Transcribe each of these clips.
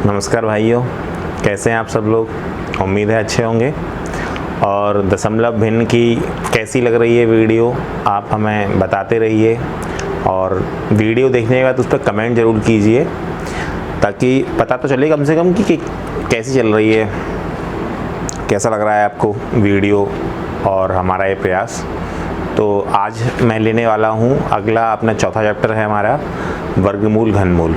नमस्कार भाइयों, कैसे हैं आप सब लोग। उम्मीद है अच्छे होंगे। और दशमलव भिन्न की कैसी लग रही है वीडियो, आप हमें बताते रहिए। और वीडियो देखने के बाद उस पर कमेंट ज़रूर कीजिए, ताकि पता तो चले कम से कम कि कैसी चल रही है, कैसा लग रहा है आपको वीडियो और हमारा ये प्रयास। तो आज मैं लेने वाला हूँ अगला अपना चौथा चैप्टर है हमारा वर्गमूल घनमूल।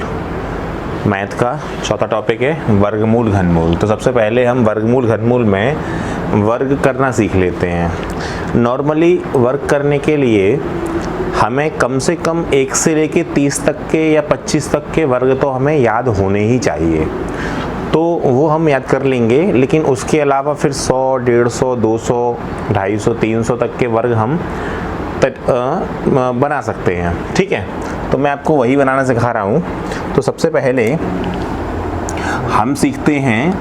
मैथ का चौथा टॉपिक है वर्गमूल घनमूल। तो सबसे पहले हम वर्गमूल घनमूल में वर्ग करना सीख लेते हैं। नॉर्मली वर्ग करने के लिए हमें कम से कम 1 से लेके 30 तक के या 25 तक के वर्ग तो हमें याद होने ही चाहिए, तो वो हम याद कर लेंगे। लेकिन उसके अलावा फिर 100, 150, 200, 250, 300 तक के वर्ग हम बना सकते हैं। ठीक है, तो मैं आपको वही बनाना सिखा रहा हूँ। तो सबसे पहले हम सीखते हैं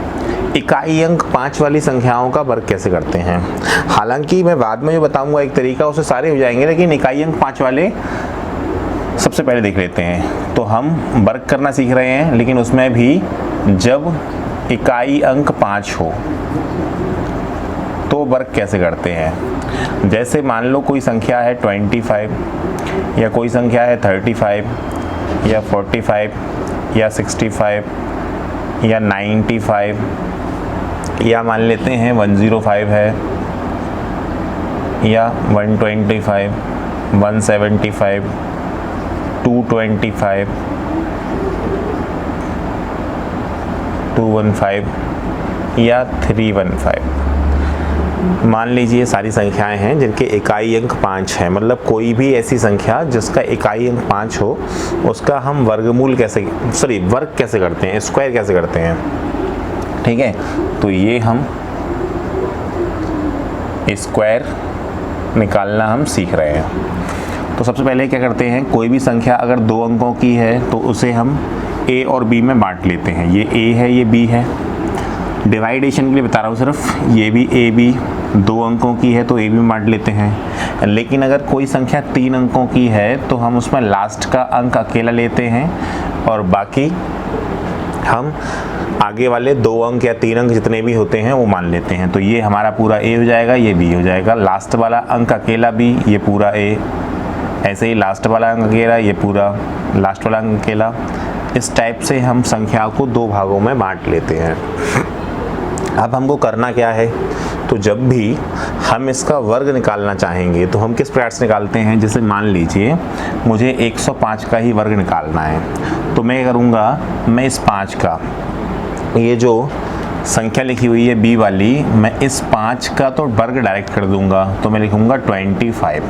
इकाई अंक 5 वाली संख्याओं का वर्ग कैसे करते हैं। हालांकि मैं बाद में जो बताऊंगा एक तरीका, उससे सारे हो जाएंगे, लेकिन इकाई अंक 5 वाले सबसे पहले देख लेते हैं। तो हम वर्ग करना सीख रहे हैं, लेकिन उसमें भी जब इकाई अंक 5 हो तो वर्ग कैसे करते हैं। जैसे मान लो कोई संख्या है 25, या कोई संख्या है 35, या 45, या 65, या 95, या मान लेते हैं 105 है, या 125, 175, 225, 215 या 315। मान लीजिए सारी संख्याएं हैं जिनके इकाई अंक 5 है। मतलब कोई भी ऐसी संख्या जिसका इकाई अंक 5 हो, उसका हम वर्ग कैसे करते हैं, स्क्वायर कैसे करते हैं। ठीक है, तो ये हम स्क्वायर निकालना हम सीख रहे हैं। तो सबसे पहले क्या करते हैं, कोई भी संख्या अगर 2 अंकों की है तो उसे हम a और b में बांट लेते हैं। ये a है, ये b है। डिवाइडेशन के लिए बता रहा हूँ सिर्फ, ये भी ए बी 2 अंकों की है तो ए बी में बांट लेते हैं। लेकिन अगर कोई संख्या 3 अंकों की है तो हम उसमें लास्ट का अंक अकेला लेते हैं, और बाकी हम आगे वाले 2 अंक या 3 अंक जितने भी होते हैं वो मान लेते हैं। तो ये हमारा पूरा ए हो जाएगा, ये बी हो जाएगा। लास्ट वाला अंक अकेला बी, ये पूरा ए। ऐसे ही लास्ट वाला अंक अकेला, ये पूरा लास्ट वाला अंक अकेला। इस टाइप से हम संख्या को 2 भागों में बांट लेते हैं। अब हमको करना क्या है, तो जब भी हम इसका वर्ग निकालना चाहेंगे तो हम किस प्रकार से निकालते हैं। जैसे मान लीजिए मुझे 105 का ही वर्ग निकालना है, तो मैं करूँगा, मैं इस 5 का, ये जो संख्या लिखी हुई है b वाली, मैं इस 5 का तो वर्ग डायरेक्ट कर दूंगा। तो मैं लिखूँगा 25।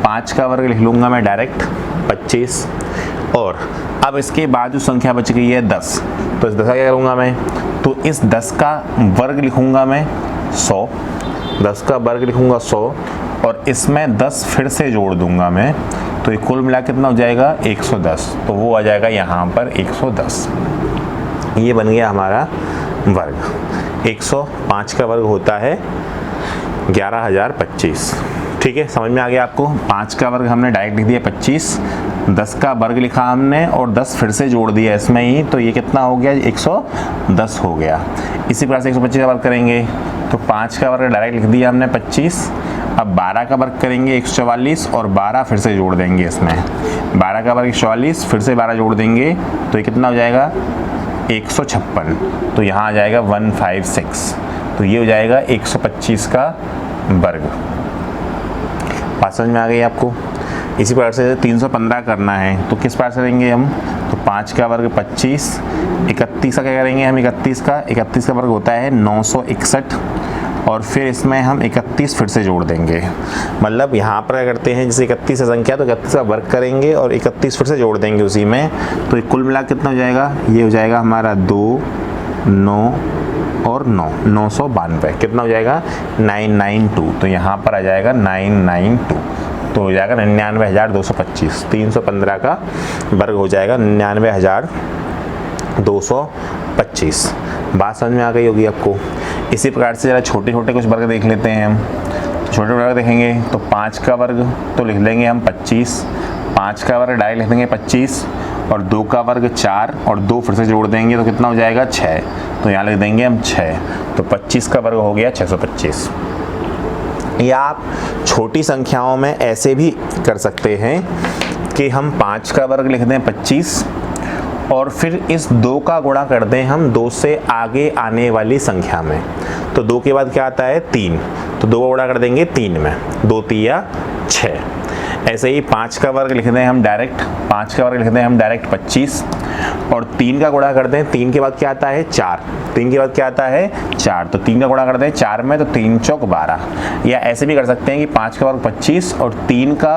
5 का वर्ग लिख लूँगा मैं डायरेक्ट 25। और अब इसके बाद जो संख्या बच गई है 10, तो इस 10 का क्या करूँगा मैं, तो इस 10 का वर्ग लिखूँगा मैं 100। 10 का वर्ग लिखूँगा 100, और इसमें 10 फिर से जोड़ दूँगा मैं, तो ये कुल मिला कितना हो जाएगा 110। तो वो आ जाएगा यहाँ पर 110। ये बन गया हमारा वर्ग। 105 का वर्ग होता है 11,025। ठीक है, समझ में आ गया आपको। 5 का वर्ग हमने डायरेक्ट लिख दिया 25, 10 का वर्ग लिखा हमने और 10 फिर से जोड़ दिया इसमें ही, तो ये कितना हो गया 110 हो गया। इसी प्रकार से 125 का वर्ग करेंगे, तो 5 का वर्ग डायरेक्ट लिख दिया हमने 25। अब 12 का वर्ग करेंगे 144, और 12 फिर से जोड़ देंगे इसमें। 12 का वर्ग 144, फिर से 12 जोड़ देंगे, तो ये कितना हो जाएगा 156। तो यहाँ आ जाएगा 156। तो ये हो जाएगा 125 का वर्ग। बात समझ में आ गई आपको। इसी प्रकार से 315 करना है, तो किस प्रकार से करेंगे हम, तो 5 का वर्ग 25, 31 का क्या करेंगे हम, 31 का वर्ग होता है 961, और फिर इसमें हम 31 फिर से जोड़ देंगे। मतलब यहाँ पर क्या करते हैं, जैसे 31 है संख्या, तो 31 का वर्ग करेंगे और 31 फिर से जोड़ देंगे उसी में। तो कुल मिला कितना हो जाएगा, ये हो जाएगा हमारा 2, 9 और 9, 992। कितना हो जाएगा 992। तो यहाँ पर आ जाएगा 992, तो हो जाएगा 99,225। 315 का वर्ग हो जाएगा 99,225। बात समझ में आ गई होगी आपको। इसी प्रकार से जरा छोटे छोटे कुछ वर्ग देख लेते हैं हम। छोटे वर्ग देखेंगे तो 5 का वर्ग तो लिख लेंगे हम 25। 5 का वर्ग डायरेक्ट लिख देंगे 25, और 2 का वर्ग 4 और 2 फिर से जोड़ देंगे तो कितना हो जाएगा 6। तो यहाँ लिख देंगे हम 6। तो 25 का वर्ग हो गया 625। या आप छोटी संख्याओं में ऐसे भी कर सकते हैं कि हम 5 का वर्ग लिख दें 25 और फिर इस 2 का गुणा कर दें हम 2 से आगे आने वाली संख्या में। तो 2 के बाद क्या आता है 3, तो 2 का गुणा कर देंगे 3 में, 2 3 6। ऐसे ही 5 का वर्ग लिख दें हम डायरेक्ट, 5 का वर्ग लिख दें हम डायरेक्ट 25 और 3 का गुणा कर दें, 3 के बाद क्या आता है 4, 3 के बाद क्या आता है 4, तो 3 का गुणा कर दें 4 में, तो 3 चौक 12। या ऐसे भी कर सकते हैं कि 5 का वर्ग 25 और 3 का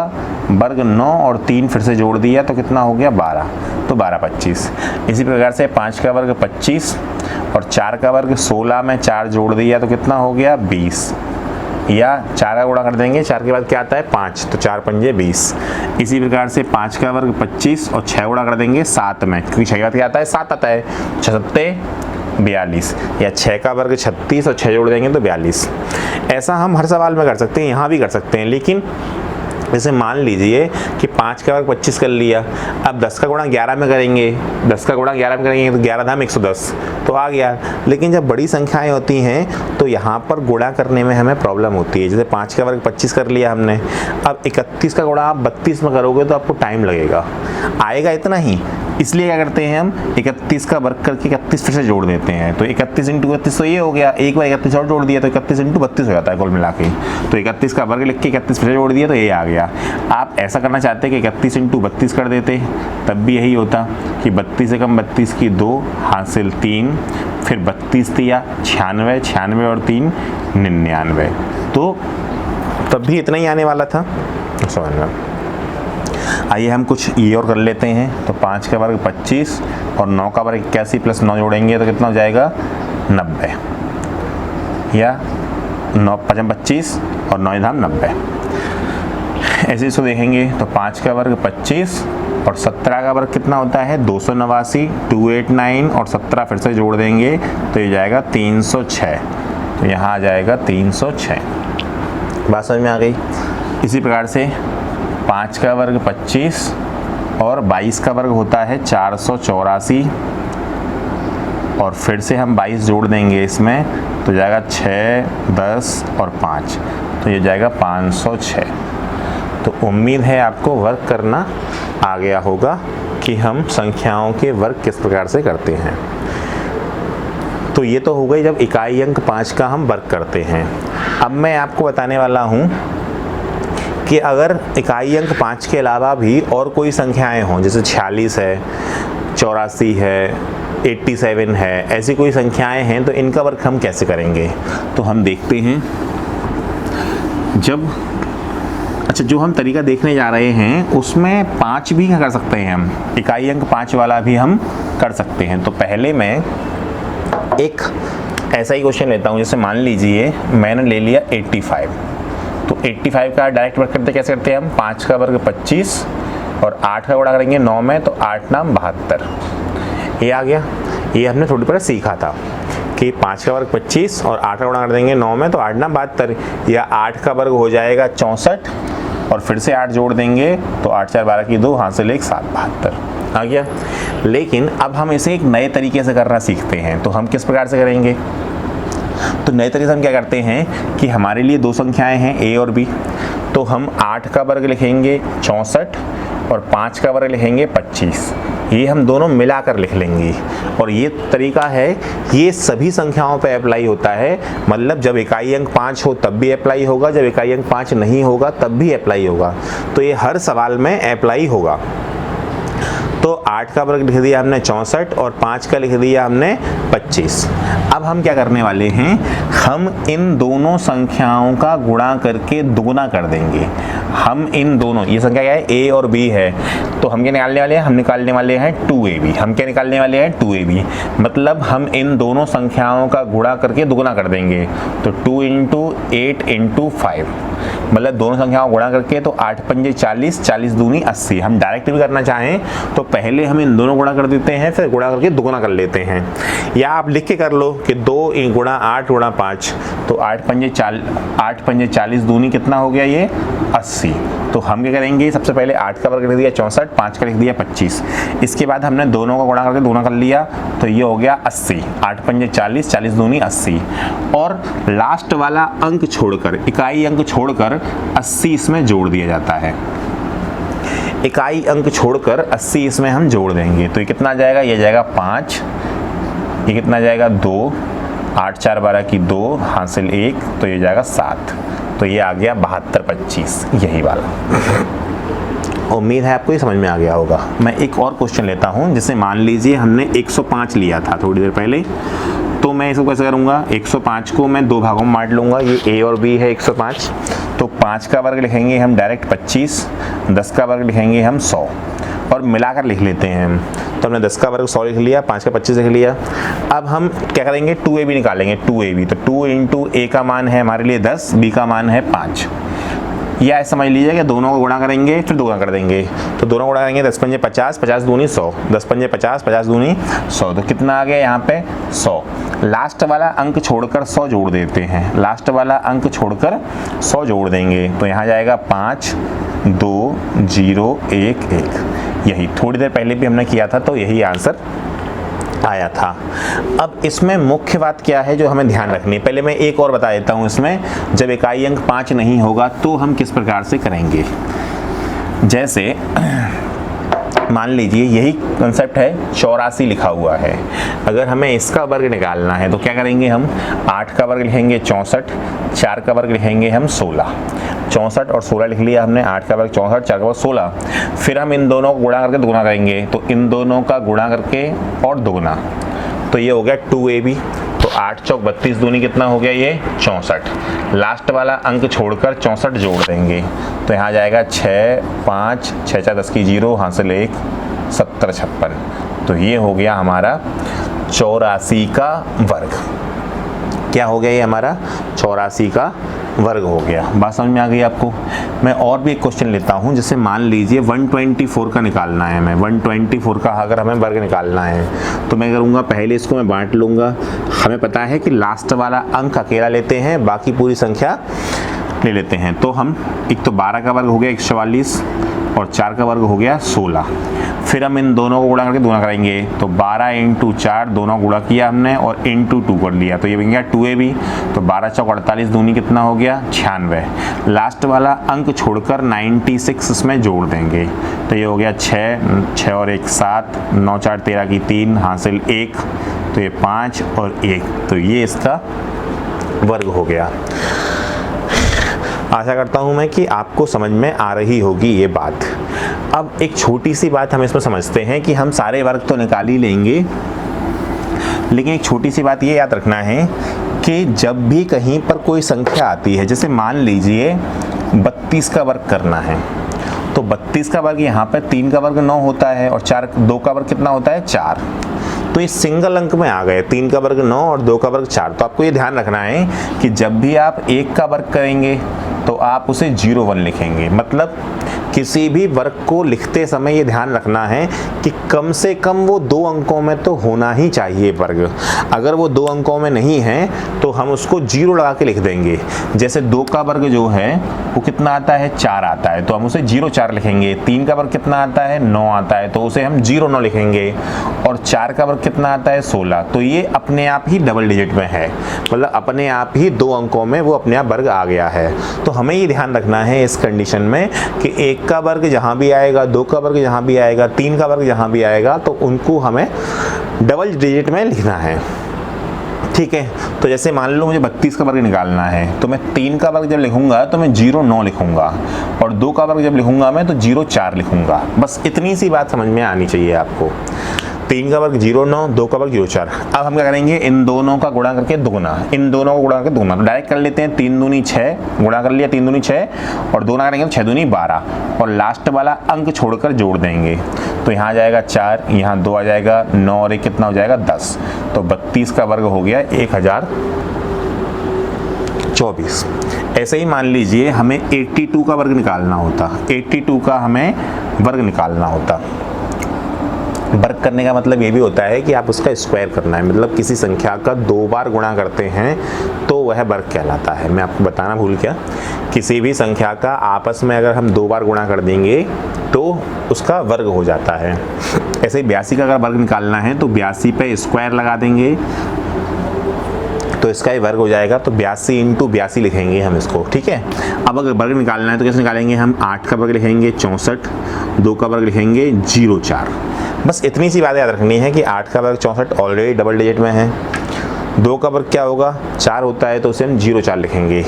वर्ग 9 और 3 फिर से जोड़ दिया तो कितना हो गया 12, तो 12 25। इसी प्रकार से 5 का वर्ग 25 और 4 का वर्ग 16 में 4 जोड़ दिया तो कितना हो गया 20। या 4 का गुणा कर देंगे, 4 के बाद क्या आता है 5, तो 4 पंजे 20। इसी प्रकार से 5 का वर्ग 25 और 6 गुणा कर देंगे 7 में, क्योंकि 6 के बाद क्या आता है 7 आता है, 6 सत्ते 42। या 6 का वर्ग 36 और 6 जोड़ देंगे तो 42। ऐसा हम हर सवाल में कर सकते हैं, यहाँ भी कर सकते हैं। लेकिन जैसे मान लीजिए कि 5 का वर्ग 25 कर लिया, अब 10 का गुणा 11 में करेंगे, 10 का गुणा 11 में करेंगे तो 11 धाम 110 तो आ गया। लेकिन जब बड़ी संख्याएं होती हैं तो यहाँ पर गुणा करने में हमें प्रॉब्लम होती है। जैसे 5 का वर्ग 25 कर लिया हमने, अब 31 का गुणा आप 32 में करोगे तो आपको टाइम लगेगा, आएगा इतना ही। इसलिए क्या करते हैं हम 31 का वर्ग करके 31 फिर से जोड़ देते हैं, तो 31 × 31 तो ये हो गया, एक बार 31 और जोड़ दिया तो 31 × 32 हो जाता है कुल मिला के। तो 31 का वर्ग लिख के 31 फिर से जोड़ दिया तो ये आ गया। आप ऐसा करना चाहते हैं कि 31 × 32 कर देते, तब भी यही होता कि 32 से कम 32 की 2 हासिल 3, फिर 32 दिया 96, 96 और 3 99, तो तब भी इतना ही आने वाला था। समझ में। आइए हम कुछ ये और कर लेते हैं। तो 5 का वर्ग 25 और 9 का वर्ग 81 प्लस 9 जोड़ेंगे तो कितना हो जाएगा 90। या 9 5 25 और 9 धाम 90। ऐसे इसको देखेंगे तो 5 का वर्ग 25 और 17 का वर्ग कितना होता है 289, 289 और 17 फिर से जोड़ देंगे तो ये जाएगा 306। तो यहाँ आ जाएगा 306। बात समझ में आ गई। इसी प्रकार से 5 का वर्ग 25 और 22 का वर्ग होता है 484 और फिर से हम 22 जोड़ देंगे इसमें तो जाएगा 6, 10 और 5, तो ये जाएगा 506। तो उम्मीद है आपको वर्क करना आ गया होगा कि हम संख्याओं के वर्ग किस प्रकार से करते हैं। तो ये तो हो गई जब इकाई अंक 5 का हम वर्क करते हैं। अब मैं आपको बताने वाला हूँ कि अगर इकाई अंक 5 के अलावा भी और कोई संख्याएं हों, जैसे 46 है, 84 है, 87 है, ऐसी कोई संख्याएं हैं तो इनका वर्क हम कैसे करेंगे। तो हम देखते हैं जो हम तरीका देखने जा रहे हैं उसमें 5 भी कर सकते हैं हम, इकाई अंक 5 वाला भी हम कर सकते हैं। तो पहले मैं एक ऐसा ही क्वेश्चन लेता हूँ, जैसे मान लीजिए मैंने ले लिया 85, तो 85 का डायरेक्ट वर्क करते कैसे करते हैं हम, 5 का वर्ग 25 और 8 का गुणा करेंगे 9 में तो 8 9 72। ये आ गया। ये हमने थोड़ी पहले सीखा था कि 5 का वर्ग 25 और 8 का गुणा कर देंगे 9 में तो 8 9 72, या 8 का वर्ग हो जाएगा 64 और फिर से 8 जोड़ देंगे तो 8 4 12 की 2 हासिल 1 7 72 आ गया। लेकिन अब हम इसे एक नए तरीके से करना सीखते हैं, तो हम किस प्रकार से करेंगे। तो नए तरीके से हम क्या करते हैं कि हमारे लिए दो संख्याएं हैं a और b, तो हम 8 का वर्ग लिखेंगे 64 और 5 का वर्ग लिखेंगे 25, ये हम दोनों मिलाकर लिख लेंगे। और ये तरीका है, ये सभी संख्याओं पे अप्लाई होता है, मतलब जब इकाई अंक 5 हो तब भी अप्लाई होगा, जब इकाई अंक 5 नहीं होगा तब भी अप्लाई होगा। तो ये हर सवाल में अप्लाई होगा। तो 8 का वर्ग लिख दिया हमने 64 और 5 का लिख दिया हमने 25। अब हम क्या करने वाले हैं, हम इन दोनों संख्याओं का गुणा करके दुगुना कर देंगे। हम इन दोनों, ये संख्या क्या है a और b है, तो हम क्या निकालने वाले हैं, हम निकालने वाले हैं 2ab। हम क्या निकालने वाले हैं 2ab, मतलब हम इन दोनों संख्याओं का गुणा करके दुगुना कर देंगे। तो 2 × 8 × 5, मतलब दोनों संख्याओं को गुणा करके, तो 8 पंजे 40, 40 दूनी 80। हम डायरेक्ट भी करना चाहें तो पहले हम इन दोनों गुणा कर देते हैं, फिर गुणा करके दुगुना कर लेते हैं। या आप लिख के कर लो कि 2 × 8 × 5, तो 8 पंजे 40 दूनी कितना हो गया, ये 80। 80। तो हम क्या करेंगे, सबसे पहले 8 का वर्ग लिख दिया 64, 5 का लिख दिया 25। इसके बाद हमने दोनों का गुणा करके दोनों कर लिया, तो ये हो गया 80। 8 पंजे 40, 40 दूनी 80। और लास्ट वाला अंक छोड़कर, इकाई अंक छोड़कर 80 इसमें जोड़ दिया जाता है। इकाई अंक छोड़कर 80 इसमें हम जोड़ देंगे, तो ये कितना आ जाएगा, ये जाएगा 5, ये कितना जाएगा 2, 8 4 12 की 2 हासिल 1, तो ये जाएगा 7। तो ये आ गया 72 25, यही वाला। उम्मीद है आपको ये समझ में आ गया होगा। मैं एक और क्वेश्चन लेता हूँ, जिसे मान लीजिए हमने 105 लिया था थोड़ी देर पहले। तो मैं इसको कैसे करूँगा, 105 को मैं दो भागों में बांट लूँगा। ये a और b है 105, तो 5 का वर्ग लिखेंगे हम डायरेक्ट 25, 10 का वर्ग लिखेंगे हम 100 और मिलाकर लिख लेते हैं हम। तो हमने 10 का वर्ग 100 लिख लिया, 5 का 25 लिख लिया। अब हम क्या करेंगे, 2ab निकालेंगे, 2ab। तो 2 इंटू a का मान है हमारे लिए 10, b का मान है 5। या समझ लीजिए कि दोनों को गुणा करेंगे फिर दोगुना कर देंगे। तो दोनों गुणा करेंगे, 10 पंजे 50, 50 दूनी 100, 10 पंजे 50, 50 दूनी 100। तो कितना आ गया यहाँ पे 100। लास्ट वाला अंक छोड़कर 100 जोड़ देते हैं, लास्ट वाला अंक छोड़कर 100 जोड़ देंगे। तो यहाँ जाएगा 5 2 0 1 1। यही थोड़ी देर पहले भी हमने किया था, तो यही आंसर आया था। अब इसमें मुख्य बात क्या है जो हमें ध्यान रखनी है, पहले मैं एक और बता देता हूँ। इसमें जब इकाई अंक 5 नहीं होगा तो हम किस प्रकार से करेंगे। जैसे मान लीजिए यही कंसेप्ट है, 84 लिखा हुआ है। अगर हमें इसका वर्ग निकालना है तो क्या करेंगे हम, 8 का वर्ग लिखेंगे 64, 4 का वर्ग लिखेंगे हम 16। 64 और 16 लिख लिया हमने, 8 का वर्ग 64, 4 का वर्ग 16। फिर हम इन दोनों को गुणा करके दोगुना करेंगे, तो इन दोनों का गुणा करके और दोगुना, तो ये हो गया 2ab। तो 8 चौक 32 दूनी कितना हो गया, ये 64। लास्ट वाला अंक छोड़कर 64 जोड़ देंगे, तो यहाँ जाएगा 6 5 6 4 10 की 0 हासिल 1 70 56। तो ये हो गया हमारा 84 का वर्ग। क्या हो गया ये हमारा 84 का वर्ग हो गया। बात समझ में आ गई आपको। मैं और भी एक क्वेश्चन लेता हूं, जैसे मान लीजिए 124 का निकालना है, मैं 124 का अगर हमें वर्ग निकालना है तो मैं करूंगा, पहले इसको मैं बांट लूंगा। हमें पता है कि लास्ट वाला अंक अकेला लेते हैं, बाकी पूरी संख्या ले लेते हैं। तो हम एक तो 12 का वर्ग हो गया 144 और 4 का वर्ग हो गया 16। फिर हम इन दोनों को गुणा करके दोगुना करेंगे, तो 12 इंटू 4 दोनों गुणा किया हमने और इंटू 2 कर लिया, तो ये बन गया 2ab। तो 12 चौक 48 दूनी कितना हो गया 96। लास्ट वाला अंक छोड़कर 96 इसमें जोड़ देंगे, तो ये हो गया 6 और 1 7, 9 4 13 की 3 हासिल 1, तो ये 5 और 1, तो ये इसका वर्ग हो गया। आशा करता हूं मैं कि आपको समझ में आ रही होगी ये बात। अब एक छोटी सी बात हम इसमें समझते हैं कि हम सारे वर्ग तो निकाल ही लेंगे, लेकिन एक छोटी सी बात ये याद रखना है कि जब भी कहीं पर कोई संख्या आती है, जैसे मान लीजिए 32 का वर्ग करना है, तो 32 का वर्ग यहाँ पर 3 का वर्ग 9 होता है और 2 का वर्ग कितना होता है 4। तो ये सिंगल अंक में आ गए, 3 का वर्ग 9 और 2 का वर्ग 4। तो आपको ये ध्यान रखना है कि जब भी आप 1 का वर्ग करेंगे तो आप उसे 01 लिखेंगे। मतलब किसी भी वर्ग को लिखते समय ये ध्यान रखना है कि कम से कम वो 2 अंकों में तो होना ही चाहिए वर्ग। अगर वो 2 अंकों में नहीं है तो हम उसको 0 लगा के लिख देंगे। जैसे 2 का वर्ग जो है वो कितना आता है 4 आता है, तो हम उसे 04 लिखेंगे। 3 का वर्ग कितना आता है 9 आता है, तो उसे हम 09 लिखेंगे। और 4 का वर्ग कितना आता है 16, तो ये अपने आप ही डबल डिजिट में है, मतलब अपने आप ही 2 अंकों में वो अपने आप वर्ग आ गया है। तो हमें ये ध्यान रखना है इस कंडीशन में कि 1 का वर्ग जहां भी आएगा, 2 का वर्ग जहां भी आएगा, 3 का वर्ग जहां भी आएगा, तो उनको हमें डबल डिजिट में लिखना है। ठीक है, तो जैसे मान लो मुझे 32 का वर्ग निकालना है, तो मैं 3 का वर्ग जब लिखूंगा तो मैं 09 लिखूंगा और 2 का वर्ग जब लिखूंगा मैं तो 04 लिखूंगा। बस इतनी सी बात समझ में आनी चाहिए आपको। 3 का वर्ग 09, 2 का वर्ग 04। अब हम क्या करेंगे, इन दोनों का गुणा करके दोगुना, इन दोनों को गुणा करके दोगुना। तो डायरेक्ट कर लेते हैं, 3 दूनी 6 गुणा कर लिया, 3 दूनी 6 और दोगुना करेंगे तो 6 दूनी 12 और लास्ट वाला अंक छोड़कर जोड़ देंगे, तो यहाँ आ जाएगा 4, यहाँ 2 आ जाएगा, 9 और 1 कितना हो जाएगा 10। तो 32 का वर्ग हो गया 1024। ऐसे ही मान लीजिए हमें 82 का वर्ग निकालना होता, 82 का हमें वर्ग निकालना होता। वर्ग करने का मतलब ये भी होता है कि आप उसका स्क्वायर करना है, मतलब किसी संख्या का 2 बार गुणा करते हैं तो वह वर्ग कहलाता है। मैं आपको बताना भूल गया, किसी भी संख्या का आपस में अगर हम 2 बार गुणा कर देंगे तो उसका वर्ग हो जाता है। ऐसे ही 82 का अगर वर्ग निकालना है तो 82 पे स्क्वायर लगा देंगे तो इसका ही वर्ग हो जाएगा, तो 82 × 82 लिखेंगे हम इसको, ठीक है। अब अगर वर्ग निकालना है तो कैसे निकालेंगे हम, 8 का वर्ग लिखेंगे 64, 2 का वर्ग लिखेंगे 04। बस इतनी सी बात याद रखनी है कि 8 का वर्ग 64 ऑलरेडी डबल डिजिट में है, 2 का वर्ग क्या होगा 4 होता है तो उसे हम 04 लिखेंगे।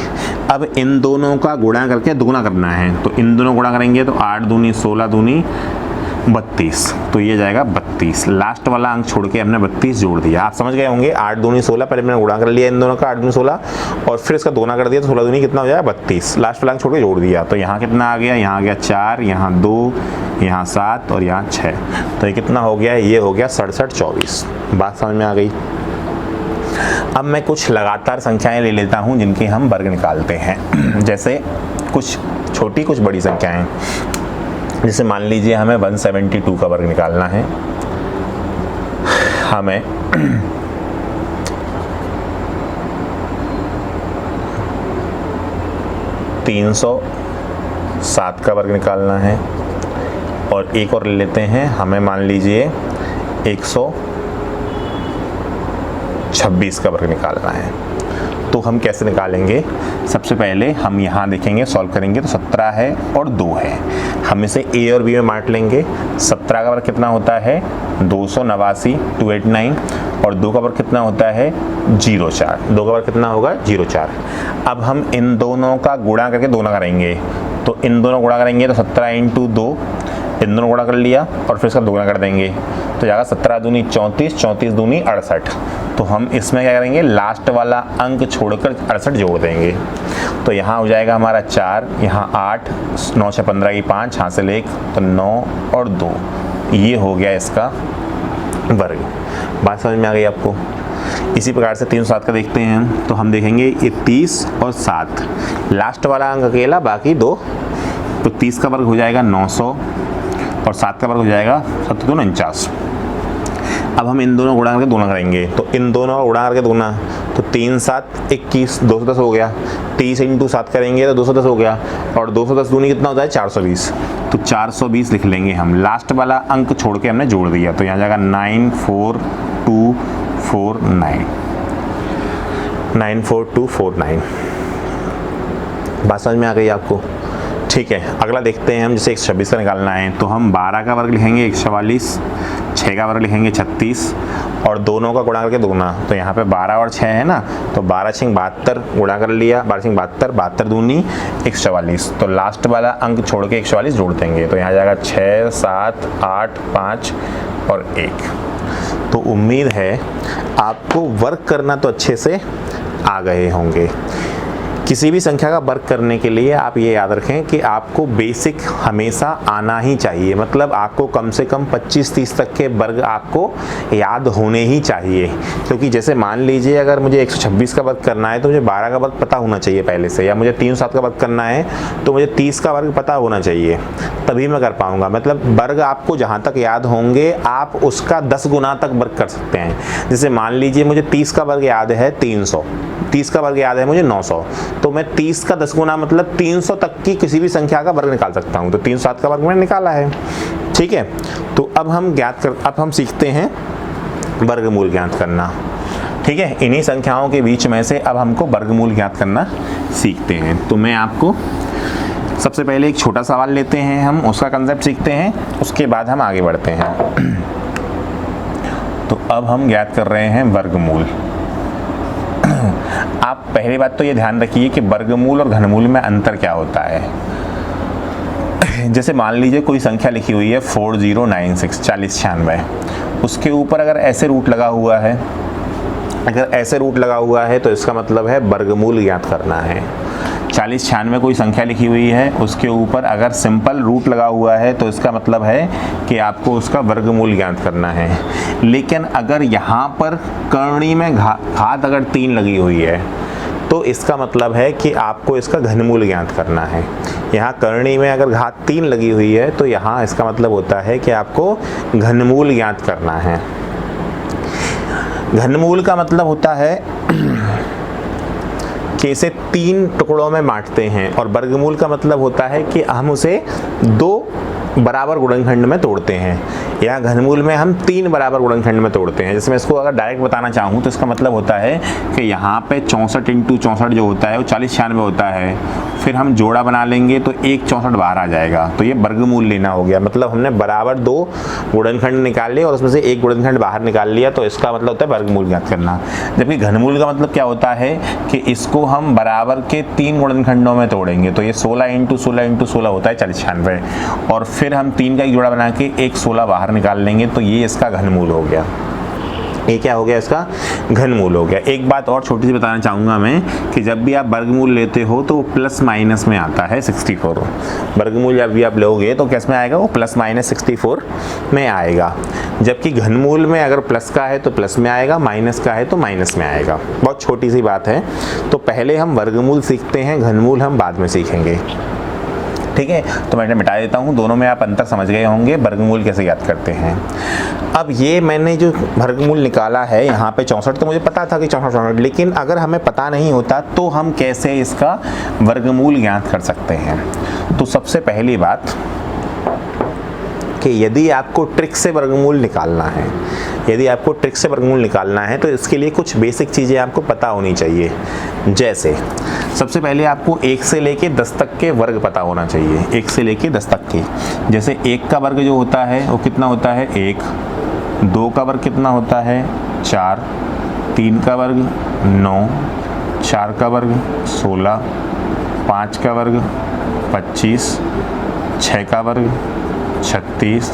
अब इन दोनों का गुणा करके दुगुना करना है, तो इन दोनों गुणा करेंगे तो 8 दूनी 16 दूनी 32, तो ये जाएगा 32। लास्ट वाला अंक छोड़ के हमने 32 जोड़ दिया। आप समझ गए होंगे, 8 दूनी 16, पहले मैंने गुणा कर लिया इन दोनों का 8 दूनी 16 और फिर इसका दोगुना कर दिया तो 16 दूनी कितना हो जाएगा 32। लास्ट वाला अंक छोड़ के जोड़ दिया, तो यहाँ कितना आ गया, यहाँ आ गया 4, यहाँ 2, यहाँ 7 और यहाँ 6, तो ये कितना हो गया, ये हो गया 67 24। बात समझ में आ गई। अब मैं कुछ लगातार संख्याएं ले लेता हूं जिनके हम वर्ग निकालते हैं, जैसे कुछ छोटी कुछ बड़ी संख्याएं। जैसे मान लीजिए हमें 172 का वर्ग निकालना है, हमें 307 का वर्ग निकालना है, और एक और ले लेते हैं, हमें मान लीजिए 126 का वर्ग निकालना है। तो हम कैसे निकालेंगे, सबसे पहले हम यहाँ देखेंगे, सॉल्व करेंगे तो 17 है और 2 है, हम इसे a और b में बांट लेंगे। 17 का वर्ग कितना होता है 289 289, और 2 का वर्ग कितना होता है 04, 2 का वर्ग कितना होगा 04। अब हम इन दोनों का गुणा करके दोगुना करेंगे, तो इन दोनों गुणा करेंगे तो 17 × 2, इन दोनों गुणा कर लिया और फिर इसका दोगुना कर देंगे तो जाएगा 17 दूनी 34, 34 दूनी 68। तो हम इसमें क्या करेंगे, लास्ट वाला अंक छोड़कर 68 जोड़ देंगे, तो यहाँ हो जाएगा हमारा 4, यहाँ 8, 9 6 15 की 5, यहाँ से ले तो 9 और 2, ये हो गया इसका वर्ग। बात समझ में आ गई आपको। इसी प्रकार से 307 का देखते हैं हम, तो हम देखेंगे ये 30 और 7, लास्ट वाला अंक अकेला बाकी 2, तो 30 का वर्ग हो जाएगा 900 और 7 का वर्ग हो जाएगा 749। अब हम इन दोनों गुणा करके दोगुना करेंगे, तो इन दोनों का गुणा करके दोगुना, तो 3 7 21, 210 हो गया। 30 × 7 करेंगे तो 210 हो गया, और 210 दूनी कितना होता है 420, तो 420 लिख लेंगे हम। लास्ट वाला अंक छोड़ के हमने जोड़ दिया, तो यहाँ जाएगा 94249, 94249। बात समझ में आ गई आपको, ठीक है। अगला देखते हैं हम, जैसे 126 का निकालना है, तो हम 12 का वर्ग लिखेंगे 144, 6 का वर्ग लिखेंगे 36, और दोनों का गुणा करके दोगुना, तो यहाँ पे 12 और 6 है ना, तो 12 6 72 गुणा कर लिया, 12 6 72, 72 दूनी 144, तो लास्ट वाला अंक छोड़ के 144 जोड़ देंगे, तो यहाँ जाएगा 6 7 8 5 और 1। तो उम्मीद है आपको वर्ग करना तो अच्छे से आ गए होंगे। किसी भी संख्या का वर्ग करने के लिए आप ये याद रखें कि आपको बेसिक हमेशा आना ही चाहिए, मतलब आपको कम से कम 25-30 तक के वर्ग आपको याद होने ही चाहिए। क्योंकि जैसे मान लीजिए अगर मुझे 126 का वर्ग करना है तो मुझे 12 का वर्ग पता होना चाहिए पहले से, या मुझे 307 का वर्ग करना है तो मुझे 30 का वर्ग पता होना चाहिए, तभी मैं कर पाऊंगा। मतलब वर्ग आपको जहाँ तक याद होंगे आप उसका 10 गुना तक वर्ग कर सकते हैं। जैसे मान लीजिए मुझे 30 का वर्ग याद है 300, 30 का वर्ग याद है मुझे 900, तो मैं 30 का 10 गुना मतलब 300 तक की किसी भी संख्या का वर्ग निकाल सकता हूं। तो 307 का वर्ग मैंने निकाला है, ठीक है। तो अब हम सीखते हैं वर्गमूल ज्ञात करना, ठीक है। इन्हीं संख्याओं के बीच में से अब हमको वर्गमूल ज्ञात करना सीखते हैं। तो मैं आपको सबसे पहले एक छोटा सवाल लेते हैं, हम उसका कंसेप्ट सीखते हैं, उसके बाद हम आगे बढ़ते हैं। तो अब हम ज्ञात कर रहे हैं वर्गमूल। आप पहली बात तो ये ध्यान रखिए कि वर्गमूल और घनमूल में अंतर क्या होता है। जैसे मान लीजिए कोई संख्या लिखी हुई है 4096 4096, उसके ऊपर अगर ऐसे रूट लगा हुआ है, अगर ऐसे रूट लगा हुआ है तो इसका मतलब है वर्गमूल ज्ञात करना है। 4096 कोई संख्या लिखी हुई है, उसके ऊपर अगर सिंपल रूट लगा हुआ है तो इसका मतलब है कि आपको उसका वर्गमूल ज्ञात करना है। लेकिन अगर यहाँ पर करनी में घात अगर 3 लगी हुई है तो इसका मतलब है कि आपको इसका घनमूल ज्ञात करना है। यहाँ करणी में अगर घात 3 लगी हुई है तो यहाँ इसका मतलब होता है कि आपको घनमूल ज्ञात करना है। घनमूल का मतलब होता है कि इसे 3 टुकड़ों में बांटते हैं, और वर्गमूल का मतलब होता है कि हम उसे 2 बराबर गुणनखंड में तोड़ते हैं। यहाँ घनमूल में हम 3 बराबर गुणनखंड में तोड़ते हैं। जैसे मैं इसको अगर डायरेक्ट बताना चाहूँ तो इसका मतलब होता है कि यहाँ पे 64 × 64 जो होता है वो 40×96 होता है। फिर हम जोड़ा बना लेंगे तो 1 64 बाहर आ जाएगा, तो ये वर्गमूल लेना हो गया। मतलब हमने बराबर 2 गुणनखंड निकाल लिए और उसमें से 1 गुणनखंड बाहर निकाल लिया, तो इसका मतलब होता है वर्गमूल ज्ञात करना। जबकि घनमूल का मतलब क्या होता है कि इसको हम बराबर के 3 गुणनखंडों में तोड़ेंगे, तो ये 16 × 16 × 16 होता है 40×96, और फिर हम 3 का एक जोड़ा बना के 1 16 बाहर निकाल लेंगे, तो ये इसका घनमूल हो गया। ये क्या हो गया? इसका घनमूल हो गया। एक बात और छोटी सी बताना चाहूँगा मैं कि जब भी आप वर्गमूल लेते हो तो वो प्लस माइनस में आता है 64। वर्गमूल जब भी आप लोगे तो किस में आएगा? वो प्लस माइनस 64 में आएगा। जबकि घनमूल में अगर प्लस का है तो प्लस में आएगा, माइनस का है तो माइनस में आएगा। बहुत छोटी सी बात है। तो पहले हम वर्गमूल सीखते हैं, घनमूल हम बाद में सीखेंगे। ठीक है, तो मैं मिटा देता हूँ, दोनों में आप अंतर समझ गए होंगे वर्गमूल कैसे याद करते हैं। अब ये मैंने जो वर्गमूल निकाला है यहाँ पे 64, तो मुझे पता था कि 64, लेकिन अगर हमें पता नहीं होता तो हम कैसे इसका वर्गमूल ज्ञात कर सकते हैं। तो सबसे पहली बात कि यदि आपको ट्रिक से वर्गमूल निकालना है, तो इसके लिए कुछ बेसिक चीज़ें आपको पता होनी चाहिए। जैसे सबसे पहले आपको 1 से लेके 10 तक के वर्ग पता होना चाहिए। 1 से लेके 10 तक के, जैसे 1 का वर्ग जो होता है वो कितना होता है? 1। 2 का वर्ग कितना होता है? 4। 3 का वर्ग 9। 4 का वर्ग 16। 5 का वर्ग 25। 6 का वर्ग 36।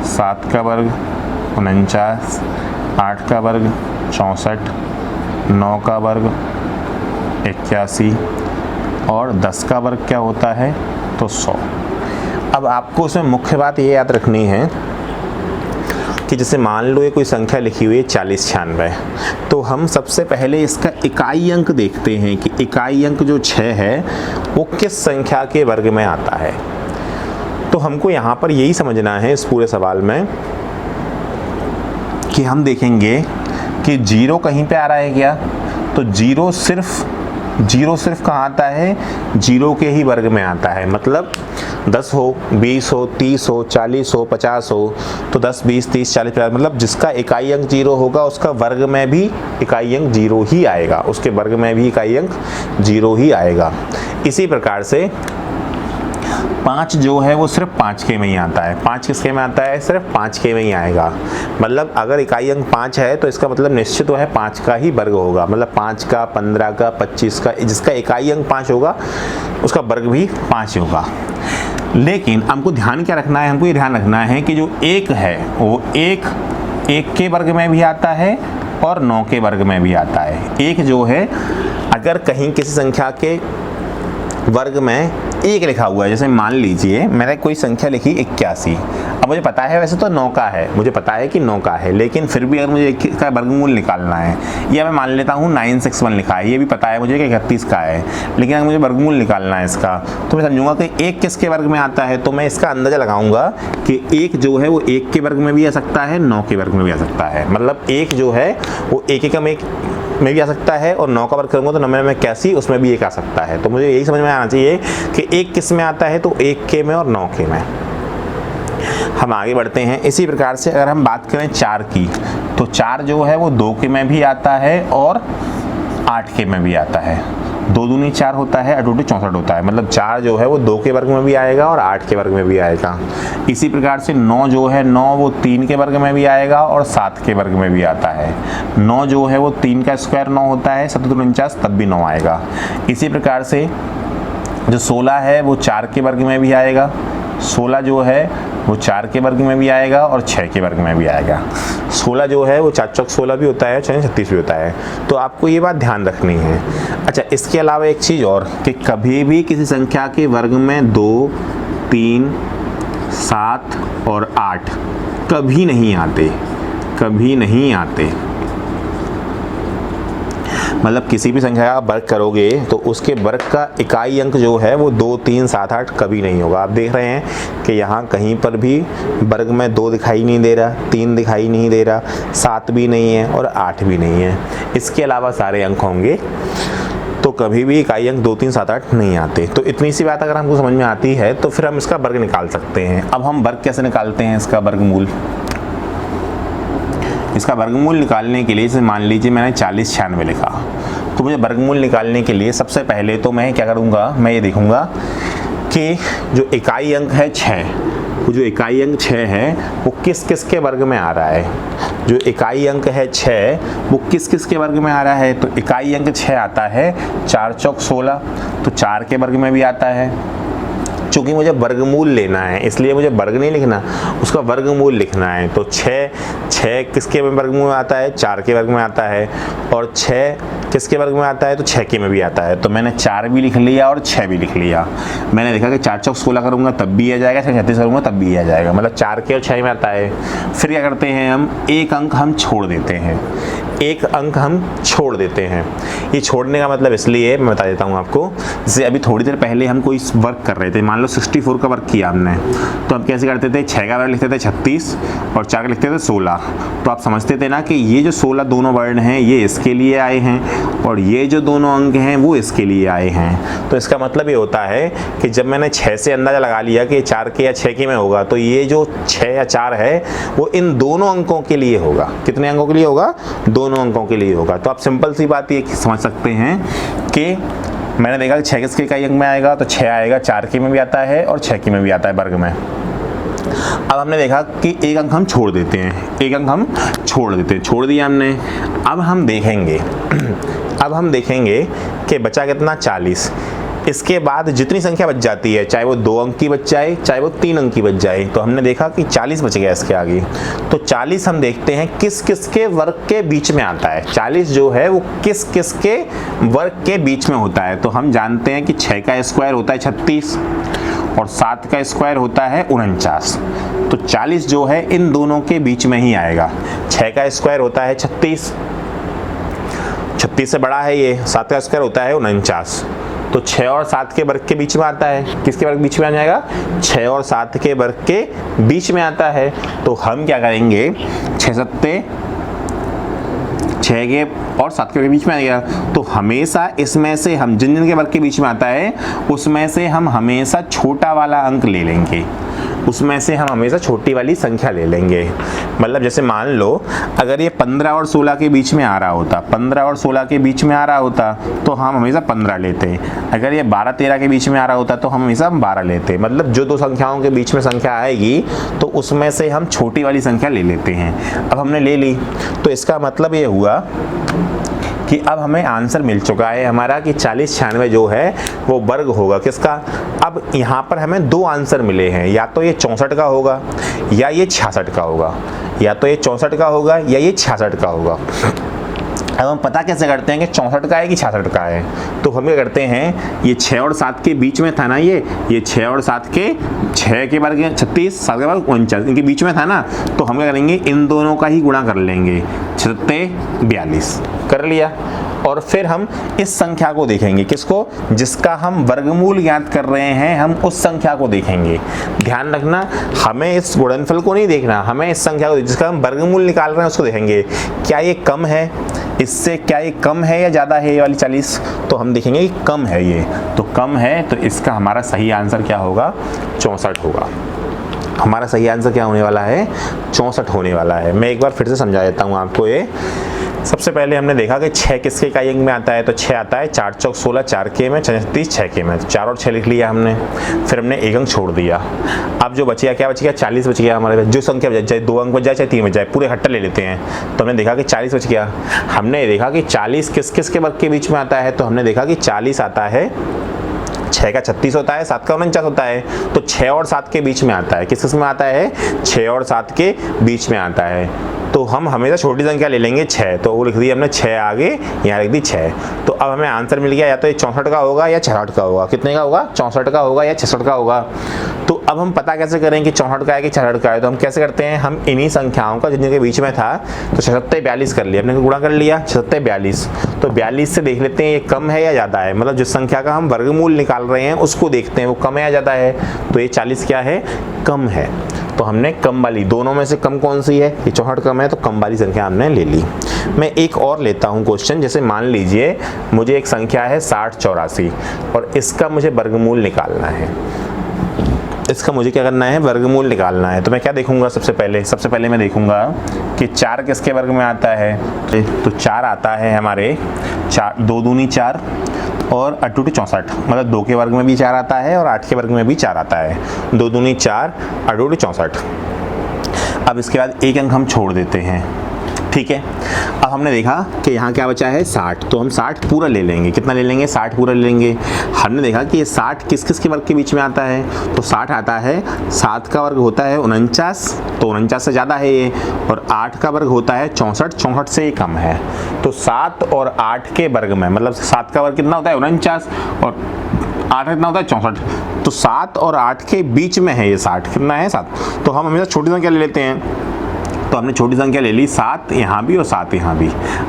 7 का वर्ग 49। 8 का वर्ग 64। 9 का वर्ग 81 और 10 का वर्ग क्या होता है? तो 100। अब आपको उसमें मुख्य बात ये याद रखनी है कि जैसे मान लो ये कोई संख्या लिखी हुई है 40×96, तो हम सबसे पहले इसका इकाई अंक देखते हैं कि इकाई अंक जो 6 है वो किस संख्या के वर्ग में आता है। तो हमको यहाँ पर यही समझना है इस पूरे सवाल में कि हम देखेंगे कि 0 कहीं पे आ रहा है क्या? तो 0 सिर्फ कहाँ आता है? 0 के ही वर्ग में आता है। मतलब 10 हो, 20 हो, 30 हो, 40 हो, 50 हो, तो 10, 20, 30, 40, 50, मतलब जिसका इकाई अंक 0 होगा उसका वर्ग में भी इकाई अंक 0 ही आएगा, उसके वर्ग में भी इकाई अंक 0 ही आएगा। इसी प्रकार से 5 जो है वो सिर्फ 5K में ही आता है। 5 किसके में आता है? सिर्फ 5K में ही आएगा। मतलब अगर इकाई अंक 5 है तो इसका मतलब निश्चित है 5 का ही वर्ग होगा। मतलब 5 का, 15 का, 25 का, जिसका इकाई अंक 5 होगा उसका वर्ग भी 5 होगा। लेकिन हमको ध्यान क्या रखना है? हमको ये ध्यान रखना है कि जो 1 है वो 1 के वर्ग में भी आता है और 9 के वर्ग में भी आता है। 1 जो है अगर कहीं किसी संख्या के वर्ग में 1 लिखा हुआ है, जैसे मान लीजिए मैंने कोई संख्या लिखी 81, अब मुझे पता है वैसे तो 9 का है, मुझे पता है कि 9 का है, लेकिन फिर भी अगर मुझे इसका वर्गमूल निकालना है, या मैं मान लेता हूँ 961 लिखा है, ये भी पता है मुझे कि 31 का है, लेकिन अगर मुझे वर्गमूल निकालना है इसका, तो मैं समझूंगा कि 1 किसके वर्ग में आता है, तो मैं इसका अंदाजा लगाऊंगा कि 1 जो है वो 1 के वर्ग में भी आ सकता है, 9 के वर्ग में भी आ सकता है। मतलब 1 जो है वो 1 में भी आ सकता है और 9 का वर्ग करूँगा तो 9 में 81 उसमें भी 1 आ सकता है। तो मुझे यही समझ में आना चाहिए कि 1 किस में आता है, तो 1 के में और 9 के में। हम आगे बढ़ते हैं। इसी प्रकार से अगर हम बात करें 4 की, तो 4 जो है वो 2 के में भी आता है और 8 के में भी आता है। 2 दूनी 4 होता है, 8 2 64 होता है। मतलब 4 जो है वो 2 के वर्ग में भी आएगा और 8 के वर्ग में भी आएगा। इसी प्रकार से 9 जो है 9 वो 3 के वर्ग में भी आएगा और 7 के वर्ग में भी आता है। 9 जो है वो 3 का स्क्वायर 9 होता है, 7 49 तब भी 9 आएगा। इसी प्रकार से जो 16 है वो 4 के वर्ग में भी आएगा, 16 जो है वो 4 के वर्ग में भी आएगा और 6 के वर्ग में भी आएगा। 16 जो है वो 4 चौक 16 भी होता है, 6 36 भी होता है। तो आपको ये बात ध्यान रखनी है। अच्छा, इसके अलावा एक चीज़ और कि कभी भी किसी संख्या के वर्ग में 2, 3, 7 और 8 कभी नहीं आते, कभी नहीं आते। मतलब किसी भी संख्या का वर्ग करोगे तो उसके वर्ग का इकाई अंक जो है वो 2, 3, 7, 8 कभी नहीं होगा। आप देख रहे हैं कि यहाँ कहीं पर भी वर्ग में 2 दिखाई नहीं दे रहा, 3 दिखाई नहीं दे रहा, 7 भी नहीं है और 8 भी नहीं है। इसके अलावा सारे अंक होंगे, तो कभी भी इकाई अंक 2, 3, 7, 8 नहीं आते। तो इतनी सी बात अगर हमको समझ में आती है तो फिर हम इसका वर्ग निकाल सकते हैं। अब हम वर्ग कैसे निकालते हैं, इसका वर्गमूल। इसका वर्गमूल निकालने के लिए जैसे मान लीजिए मैंने 40 96 लिखा, तो मुझे वर्गमूल निकालने के लिए सबसे पहले तो मैं क्या करूँगा, मैं ये देखूँगा कि जो इकाई अंक है 6, वो जो इकाई अंक 6 है वो किस किस के वर्ग में आ रहा है। जो इकाई अंक है 6 वो किस किस के वर्ग में आ रहा है, तो इकाई अंक 6 आता है 4 चौक 16, तो 4 के वर्ग में भी आता है। चूँकि मुझे वर्गमूल लेना है इसलिए मुझे वर्ग नहीं लिखना, उसका वर्गमूल लिखना है। तो 6 किसके वर्गमूल में आता है, 4 के वर्ग में आता है, और 6 किसके वर्ग में आता है, तो 6 के में भी आता है। तो मैंने 4 भी लिख लिया और 6 भी लिख लिया। मैंने देखा कि 4 चौक 16 करूँगा तब भी आ जाएगा, 6 36 करूँगा तब भी आ जाएगा, मतलब 4 के और 6 में आता है। फिर क्या करते हैं, हम एक अंक हम छोड़ देते हैं, एक अंक हम छोड़ देते हैं। ये छोड़ने का मतलब इसलिए मैं बता देता हूँ आपको, जैसे अभी थोड़ी देर पहले हम कोई वर्क कर रहे थे, मान लो 64 का वर्क किया हमने, तो हम कैसे करते थे, 6 का वर्ग लिखते थे 36 और 4 का लिखते थे 16। तो आप समझते थे ना कि ये जो 16 दोनों वर्ण हैं ये इसके लिए आए हैं और ये जो दोनों अंक हैं वो इसके लिए आए हैं। तो इसका मतलब ये होता है कि जब मैंने 6 से अंदाज़ा लगा लिया कि 4 के या 6 के में होगा, तो ये जो 6 या 4 है वो इन दोनों अंकों के लिए होगा। कितने अंकों के लिए होगा, दोनों अंकों के लिए होगा। तो आप सिंपल सी बात ये समझ सकते हैं कि मैंने देखा कि 6 किसके इकाई अंक में आएगा, तो 6 आएगा, 4 के में भी आता है और 6 के में भी आता है वर्ग में। अब हमने देखा कि एक अंक हम छोड़ देते हैं, एक अंक हम छोड़ देते हैं, छोड़ दिया हमने। अब हम देखेंगे कि बचा कितना, 40। इसके बाद जितनी संख्या बच जाती है, चाहे वो 2 अंक की बच जाए चाहे वो 3 अंक की बच जाए, तो हमने देखा कि 40 बच गया इसके आगे। तो 40 हम देखते हैं किस किस के वर्ग के बीच में आता है। 40 जो है वो किस किस के वर्ग के बीच में होता है। तो हम जानते हैं कि 6 का स्क्वायर होता है 36 और 7 का स्क्वायर होता है 49। तो 40 जो है इन दोनों के बीच में ही आएगा। 6 का स्क्वायर होता है 36 से बड़ा है ये, 7 का स्क्वायर होता है 49। तो 6 और 7 के वर्ग के बीच में आता है। किसके वर्ग बीच में आ जाएगा, 6 और 7 के वर्ग के बीच में आता है। तो हम क्या करेंगे, 6 सत्ते 6 के और 7 के बीच में आएगा। तो हमेशा इसमें से हम जिन के वर्ग के बीच में आता है उसमें से हम हमेशा छोटा वाला अंक ले लेंगे, उसमें से हम हमेशा छोटी वाली संख्या ले लेंगे। मतलब जैसे मान लो अगर ये 15 और 16 के बीच में आ रहा होता, 15 और 16 के बीच में आ रहा होता तो हम हमेशा 15 लेते। अगर ये 12 13 के बीच में आ रहा होता तो हम हमेशा 12 लेते। मतलब जो दो संख्याओं के बीच में संख्या आएगी तो उसमें से हम छोटी वाली संख्या ले लेते हैं। अब हमने ले ली तो इसका मतलब ये हुआ कि अब हमें आंसर मिल चुका है हमारा कि 40 96 जो है वो वर्ग होगा किसका। अब यहाँ पर हमें 2 आंसर मिले हैं, या तो ये 64 का होगा या ये 66 का होगा, या तो ये 64 का होगा या ये 66 का होगा। अब हम पता कैसे करते हैं कि 64 का है कि 66 का है, तो हम क्या करते हैं, ये 6 और 7 के बीच में था ना, ये 6 और 7 के 6 के वर्ग 36, 7 के वर्ग 49, इनके बीच में था ना। तो हम क्या करेंगे, इन दोनों का ही गुणा कर लेंगे, 6 42 कर लिया। और फिर हम इस संख्या को देखेंगे, किसको, जिसका हम वर्गमूल ज्ञात कर रहे हैं, हम उस संख्या को देखेंगे। ध्यान रखना, हमें इस गुणनफल को नहीं देखना, हमें इस संख्या को जिसका हम वर्गमूल निकाल रहे हैं उसको देखेंगे। क्या ये कम है इससे, क्या ये कम है या ज़्यादा है ये वाली 40, तो हम देखेंगे कि कम है ये, तो कम है तो इसका हमारा सही आंसर क्या होगा, 64 होगा। हमारा सही आंसर क्या होने वाला है, 64 होने वाला है। मैं एक बार फिर से समझा देता हूँ आपको ये। सबसे पहले हमने देखा कि 6 किसके इकाई अंक में आता है, तो 6 आता है 4 चौक 16, 4 के में, 36 6 के में, 4 और 6 लिख लिया हमने। फिर हमने एक अंक छोड़ दिया। अब जो बच गया, क्या बच गया, 40 बच गया हमारे पास। जो संख्या बच जाए, 2 अंक बच जाए चाहे 3 बच जाए, पूरे हट्टा ले लेते हैं। तो हमने देखा कि 40 बच गया। हमने देखा कि 40 किस किस के वर्ग के बीच में आता है, तो हमने देखा कि 40 आता है 6 का 36 होता है, 7 का 49 होता है, तो 6 और 7 के बीच में आता है। किस किस में आता है, 6 और 7 के बीच में आता है। तो हम हमेशा छोटी संख्या ले लेंगे 6, तो वो लिख दी हमने 6 आगे, यहाँ लिख दी 6। तो अब हमें आंसर मिल गया, या तो ये 64 का होगा या 66 का होगा। कितने का होगा, 64 का होगा या 66 का होगा। तो अब हम पता कैसे करें कि 64 का है कि 66 का है, तो हम कैसे करते हैं, हम इन्हीं संख्याओं का जिनके बीच में था, तो 76 42 कर लिया, हमने गुणा कर लिया 76 42, तो 42 से देख लेते हैं ये कम है या ज़्यादा है, मतलब जिस संख्या का हम वर्गमूल निकाल रहे हैं उसको देखते हैं वो कम है या ज़्यादा है, तो ये 40 क्या है, कम है। तो हमने कम वाली, दोनों में से कम कौन सी है, ये 64 कम है, तो कम वाली संख्या हमने ले ली। मैं एक और लेता हूँ क्वेश्चन, जैसे मान लीजिए मुझे एक संख्या है 60 84 और इसका मुझे वर्गमूल निकालना है, इसका मुझे क्या करना है, वर्गमूल निकालना है। तो मैं क्या देखूंगा, सबसे पहले मैं देखूंगा कि 4 किसके वर्ग में आता है, तो 4 आता है हमारे 4 2 दूनी 4 और 8 2 64, मतलब 2 के वर्ग में भी 4 आता है और 8 के वर्ग में भी 4 आता है, 2 दूनी 4 8 2 64। अब इसके बाद एक अंक हम छोड़ देते हैं, ठीक है। अब हमने देखा कि यहाँ क्या बचा है 60, तो हम 60 पूरा ले लेंगे, कितना ले लेंगे, 60 पूरा ले लेंगे। हमने देखा कि ये 60 किस किस के वर्ग के बीच में आता है, तो 60 आता है 7 का वर्ग होता है 49, तो 49 से ज़्यादा है ये, और 8 का वर्ग होता है 64, 64 से ये कम है। तो 7 और 8 के वर्ग में, मतलब 7 का वर्ग कितना होता है 49 और 8 कितना होता है 64, तो 7 और 8 के बीच में है ये 60, कितना है 7, तो हम हमेशा छोटी संख्या ले लेते हैं, तो हमने छोटी संख्या ले ली 7 यहाँ भी और 7 यहाँ भी।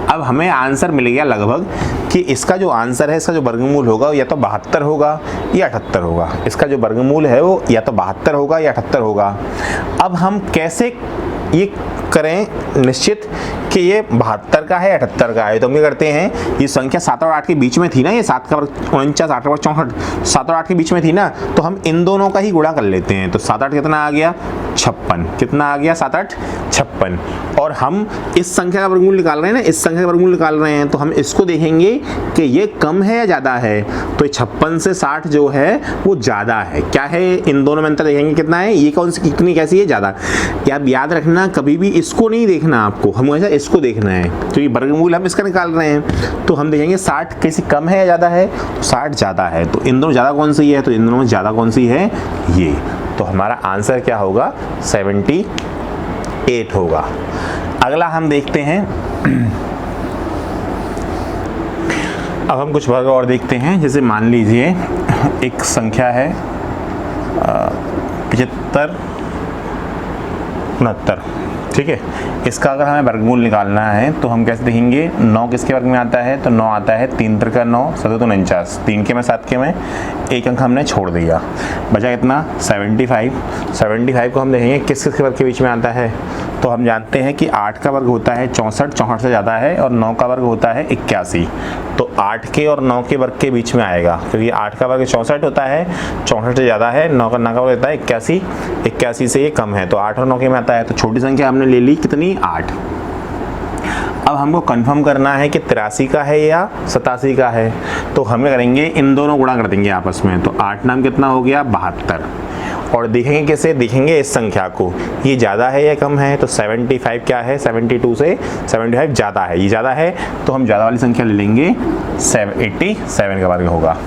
अब हमें आंसर मिल गया लगभग कि इसका जो आंसर है, इसका जो वर्गमूल होगा या तो 72 होगा या 78 होगा, इसका जो वर्गमूल है वो या तो 72 होगा या 78 होगा। अब हम कैसे ये करें निश्चित कि ये 72 का है 78 का है, तो हम क्या करते हैं, ये संख्या 7 और 8 के बीच में थी ना, ये 7 का वर्ग 49 8 का वर्ग 64, 7 और 8 के बीच में थी ना, तो हम इन दोनों का ही गुणा कर लेते हैं। तो 7 8 कितना आ गया 56, कितना आ गया 7 8 56, और हम इस संख्या का वर्गमूल निकाल रहे हैं ना, इस संख्या का वर्गमूल निकाल रहे हैं, तो हम इसको देखेंगे कि ये कम है या ज़्यादा है, तो 56 से 60 जो है वो ज़्यादा है। क्या है, इन दोनों में अंतर देखेंगे कितना है, ये कौन सी कितनी कैसी है, ज़्यादा। आप याद रखना कभी भी इसको नहीं देखना आपको, हमेशा इसको देखना है, क्योंकि वर्गमूल हम इसका निकाल रहे हैं। तो हम देखेंगे 60 कैसी कम है या ज़्यादा है, तो 60 ज़्यादा है, तो इन दोनों ज़्यादा कौन सी है, तो इन दोनों में ज़्यादा कौन सी है, ये। तो हमारा आंसर क्या होगा 78 होगा। अगला हम देखते हैं, अब हम कुछ वर्ग और देखते हैं, जैसे मान लीजिए एक संख्या है 75 69, ठीक है। इसका अगर हमें वर्गमूल निकालना है तो हम कैसे देखेंगे, 9 किसके वर्ग में आता है, तो 9 आता है 3 3 का 9 7 49, 3 के में 7 के में एक अंक हमने छोड़ दिया, बचा कितना 75 को हम देखेंगे किस किस के वर्ग के बीच में आता है, तो हम जानते हैं कि 8 का वर्ग होता है 64, 64 से ज़्यादा है, और 9 का वर्ग होता है 81, तो 8 के और 9 के वर्ग के बीच में आएगा, क्योंकि 8 का वर्ग 64 होता है, 64 से ज़्यादा है, 9 का वर्ग होता है 81, 81 से ये कम है, तो 8 और 9 के में आता है, तो छोटी संख्या हमने ले ली कितनी 8। अब हमको कंफर्म करना है कि 83 का है या 87 का है, तो हमें करेंगे इन दोनों गुणा कर देंगे आपस में, तो 8 नाम कितना हो गया 72, और देखेंगे कैसे, देखेंगे इस संख्या को, ये ज़्यादा है या कम है, तो 75 क्या है 72 से 75 ज़्यादा है, ये ज़्यादा है, तो हम ज़्यादा वाली संख्या ले लेंगे 87 का वर्ग होगा।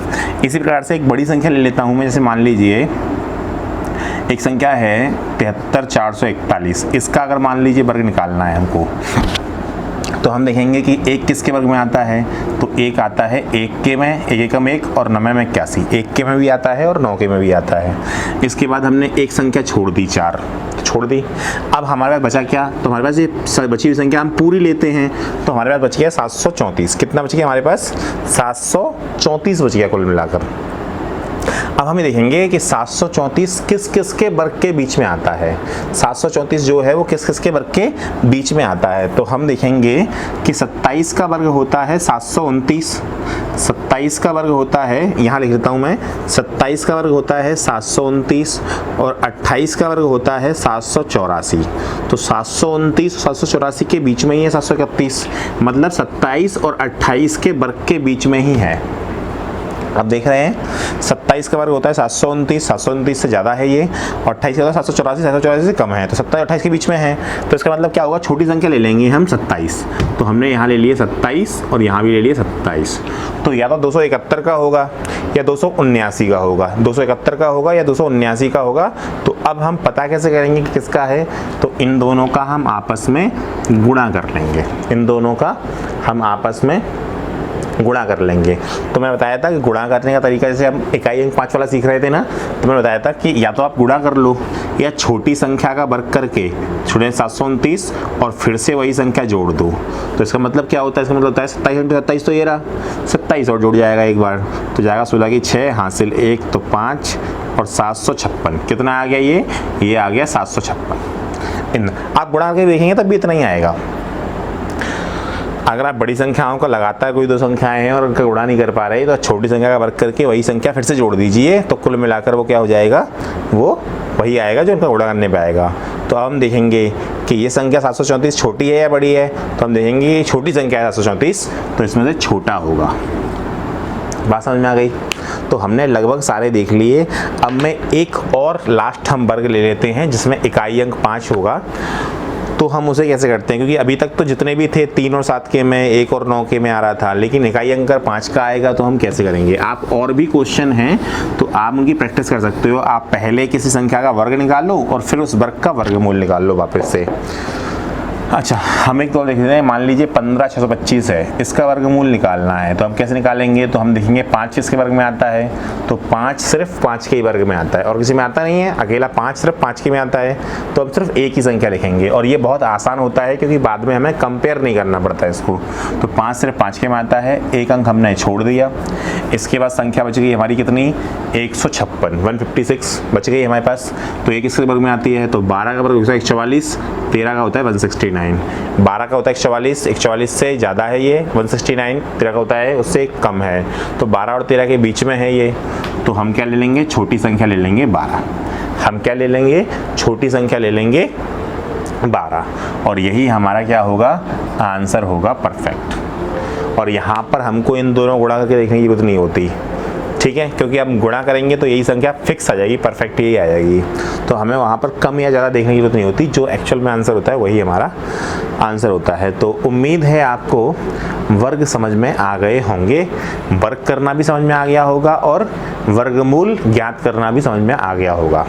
इसी प्रकार से एक बड़ी संख्या ले लेता हूँ मैं, जैसे मान लीजिए एक संख्या है 73 441, इसका अगर मान लीजिए वर्ग निकालना है हमको, तो हम देखेंगे कि एक किसके वर्ग में आता है, तो एक आता है 1 के में, 1 एकम 1 और 9 में 81, 1 के में भी आता है और 9 के में भी आता है। इसके बाद हमने एक संख्या छोड़ दी 4, छोड़ दी। अब हमारे पास बचा क्या, तो हमारे पास ये बची हुई संख्या हम पूरी लेते हैं, तो हमारे पास बच गया 734, कितना बच गया हमारे पास 734 बच गया कुल मिलाकर। अब हमें देखेंगे कि 734 किस किस के वर्ग के बीच में आता है, 734 जो है वो किस किस के वर्ग के बीच में आता है, तो हम देखेंगे कि 27 का वर्ग होता है 729, 27 का वर्ग होता है, यहाँ लिख देता हूँ मैं, 27 का वर्ग होता है 729, और 28 का वर्ग होता है 784, तो 729 784 के बीच में ही है 731, मतलब 27 और 28 के वर्ग के बीच में ही है। अब देख रहे हैं 27 का वर्ग होता है 729, 729 से ज़्यादा है ये, और 28 का 784, 784 से कम है, तो 27 28 के बीच में है, तो इसका मतलब क्या होगा, छोटी संख्या ले लेंगे हम 27, तो हमने यहाँ ले लिए 27 और यहाँ भी ले लिए 27, तो या तो 271 का होगा या 279 का होगा, 271 का होगा या 279 का होगा। तो अब हम पता कैसे करेंगे कि किसका है, तो इन दोनों का हम आपस में गुणा कर लेंगे, इन दोनों का हम आपस में गुणा कर लेंगे। तो मैं बताया था कि गुणा करने का तरीका, जैसे हम इकाई अंक 5 वाला सीख रहे थे ना, तो मैं बताया था कि या तो आप गुणा कर लो या छोटी संख्या का वर्ग करके छोटे 729 और फिर से वही संख्या जोड़ दो। तो इसका मतलब क्या होता है, इसका मतलब होता है 27 तो ये रहा 27 और जुड़ जाएगा एक बार, तो जाएगा 16 की 6 हासिल 1 तो 5 और 756 कितना आ गया, ये आ गया 756। आप गुणा करके देखेंगे तब भी इतना ही आएगा। अगर आप बड़ी संख्याओं का लगातार कोई दो संख्याएं हैं और उनका गुणा नहीं कर पा रहे तो छोटी संख्या का वर्ग करके वही संख्या फिर से जोड़ दीजिए, तो कुल मिलाकर वो क्या हो जाएगा, वो वही आएगा जो उनका गुणा करने पे आएगा। तो अब हम देखेंगे कि ये संख्या 734 छोटी है या बड़ी है, तो हम देखेंगे कि छोटी संख्या है 734, तो इसमें से छोटा होगा। बात समझ में आ गई। तो हमने लगभग सारे देख लिए। अब मैं एक और लास्ट हम वर्ग ले लेते हैं जिसमें इकाई अंक 5 होगा। तो हम उसे कैसे करते हैं, क्योंकि अभी तक तो जितने भी थे 3 और 7 के में, 1 और 9 के में आ रहा था, लेकिन इकाई अंक 5 का आएगा तो हम कैसे करेंगे। आप और भी क्वेश्चन हैं तो आप उनकी प्रैक्टिस कर सकते हो। आप पहले किसी संख्या का वर्ग निकालो और फिर उस वर्ग का वर्गमूल निकाल लो वापस से। अच्छा, हम एक तो देख लेते हैं, मान लीजिए 15,625 है, इसका वर्गमूल निकालना है। तो हम कैसे निकालेंगे, तो हम देखेंगे 5 किसके वर्ग में आता है, तो 5 सिर्फ 5 के ही वर्ग में आता है और किसी में आता नहीं है, अकेला 5 सिर्फ 5 के में आता है। तो हम सिर्फ एक ही संख्या लिखेंगे और ये बहुत आसान होता है क्योंकि बाद में हमें कंपेयर नहीं करना पड़ता है इसको। तो 5 सिर्फ 5 के में आता है, एक अंक हमने छोड़ दिया। इसके बाद संख्या बच गई हमारी कितनी, 156, 156 बच गई हमारे पास। तो ये किसके वर्ग में आती है, तो 12 का वर्ग होता है 144, 13 का होता है 169। 12 का होता है 144, 144 से ज़्यादा है ये 169, 13 का होता है उससे कम है, तो 12 और 13 के बीच में है ये। तो हम क्या ले लेंगे, छोटी संख्या ले लेंगे 12। हम क्या ले लेंगे, छोटी संख्या ले लेंगे 12 और यही हमारा क्या होगा, आंसर होगा परफेक्ट। और यहाँ पर हमको इन दोनों गुणा करके देखने की जरूरत नहीं होती, ठीक है, क्योंकि हम गुणा करेंगे तो यही संख्या फिक्स आ जाएगी, परफेक्ट यही आ जाएगी। तो हमें वहाँ पर कम या ज़्यादा देखने की जरूरत नहीं होती, जो एक्चुअल में आंसर होता है वही हमारा आंसर होता है। तो उम्मीद है आपको वर्ग समझ में आ गए होंगे, वर्ग करना भी समझ में आ गया होगा और वर्गमूल ज्ञात करना भी समझ में आ गया होगा।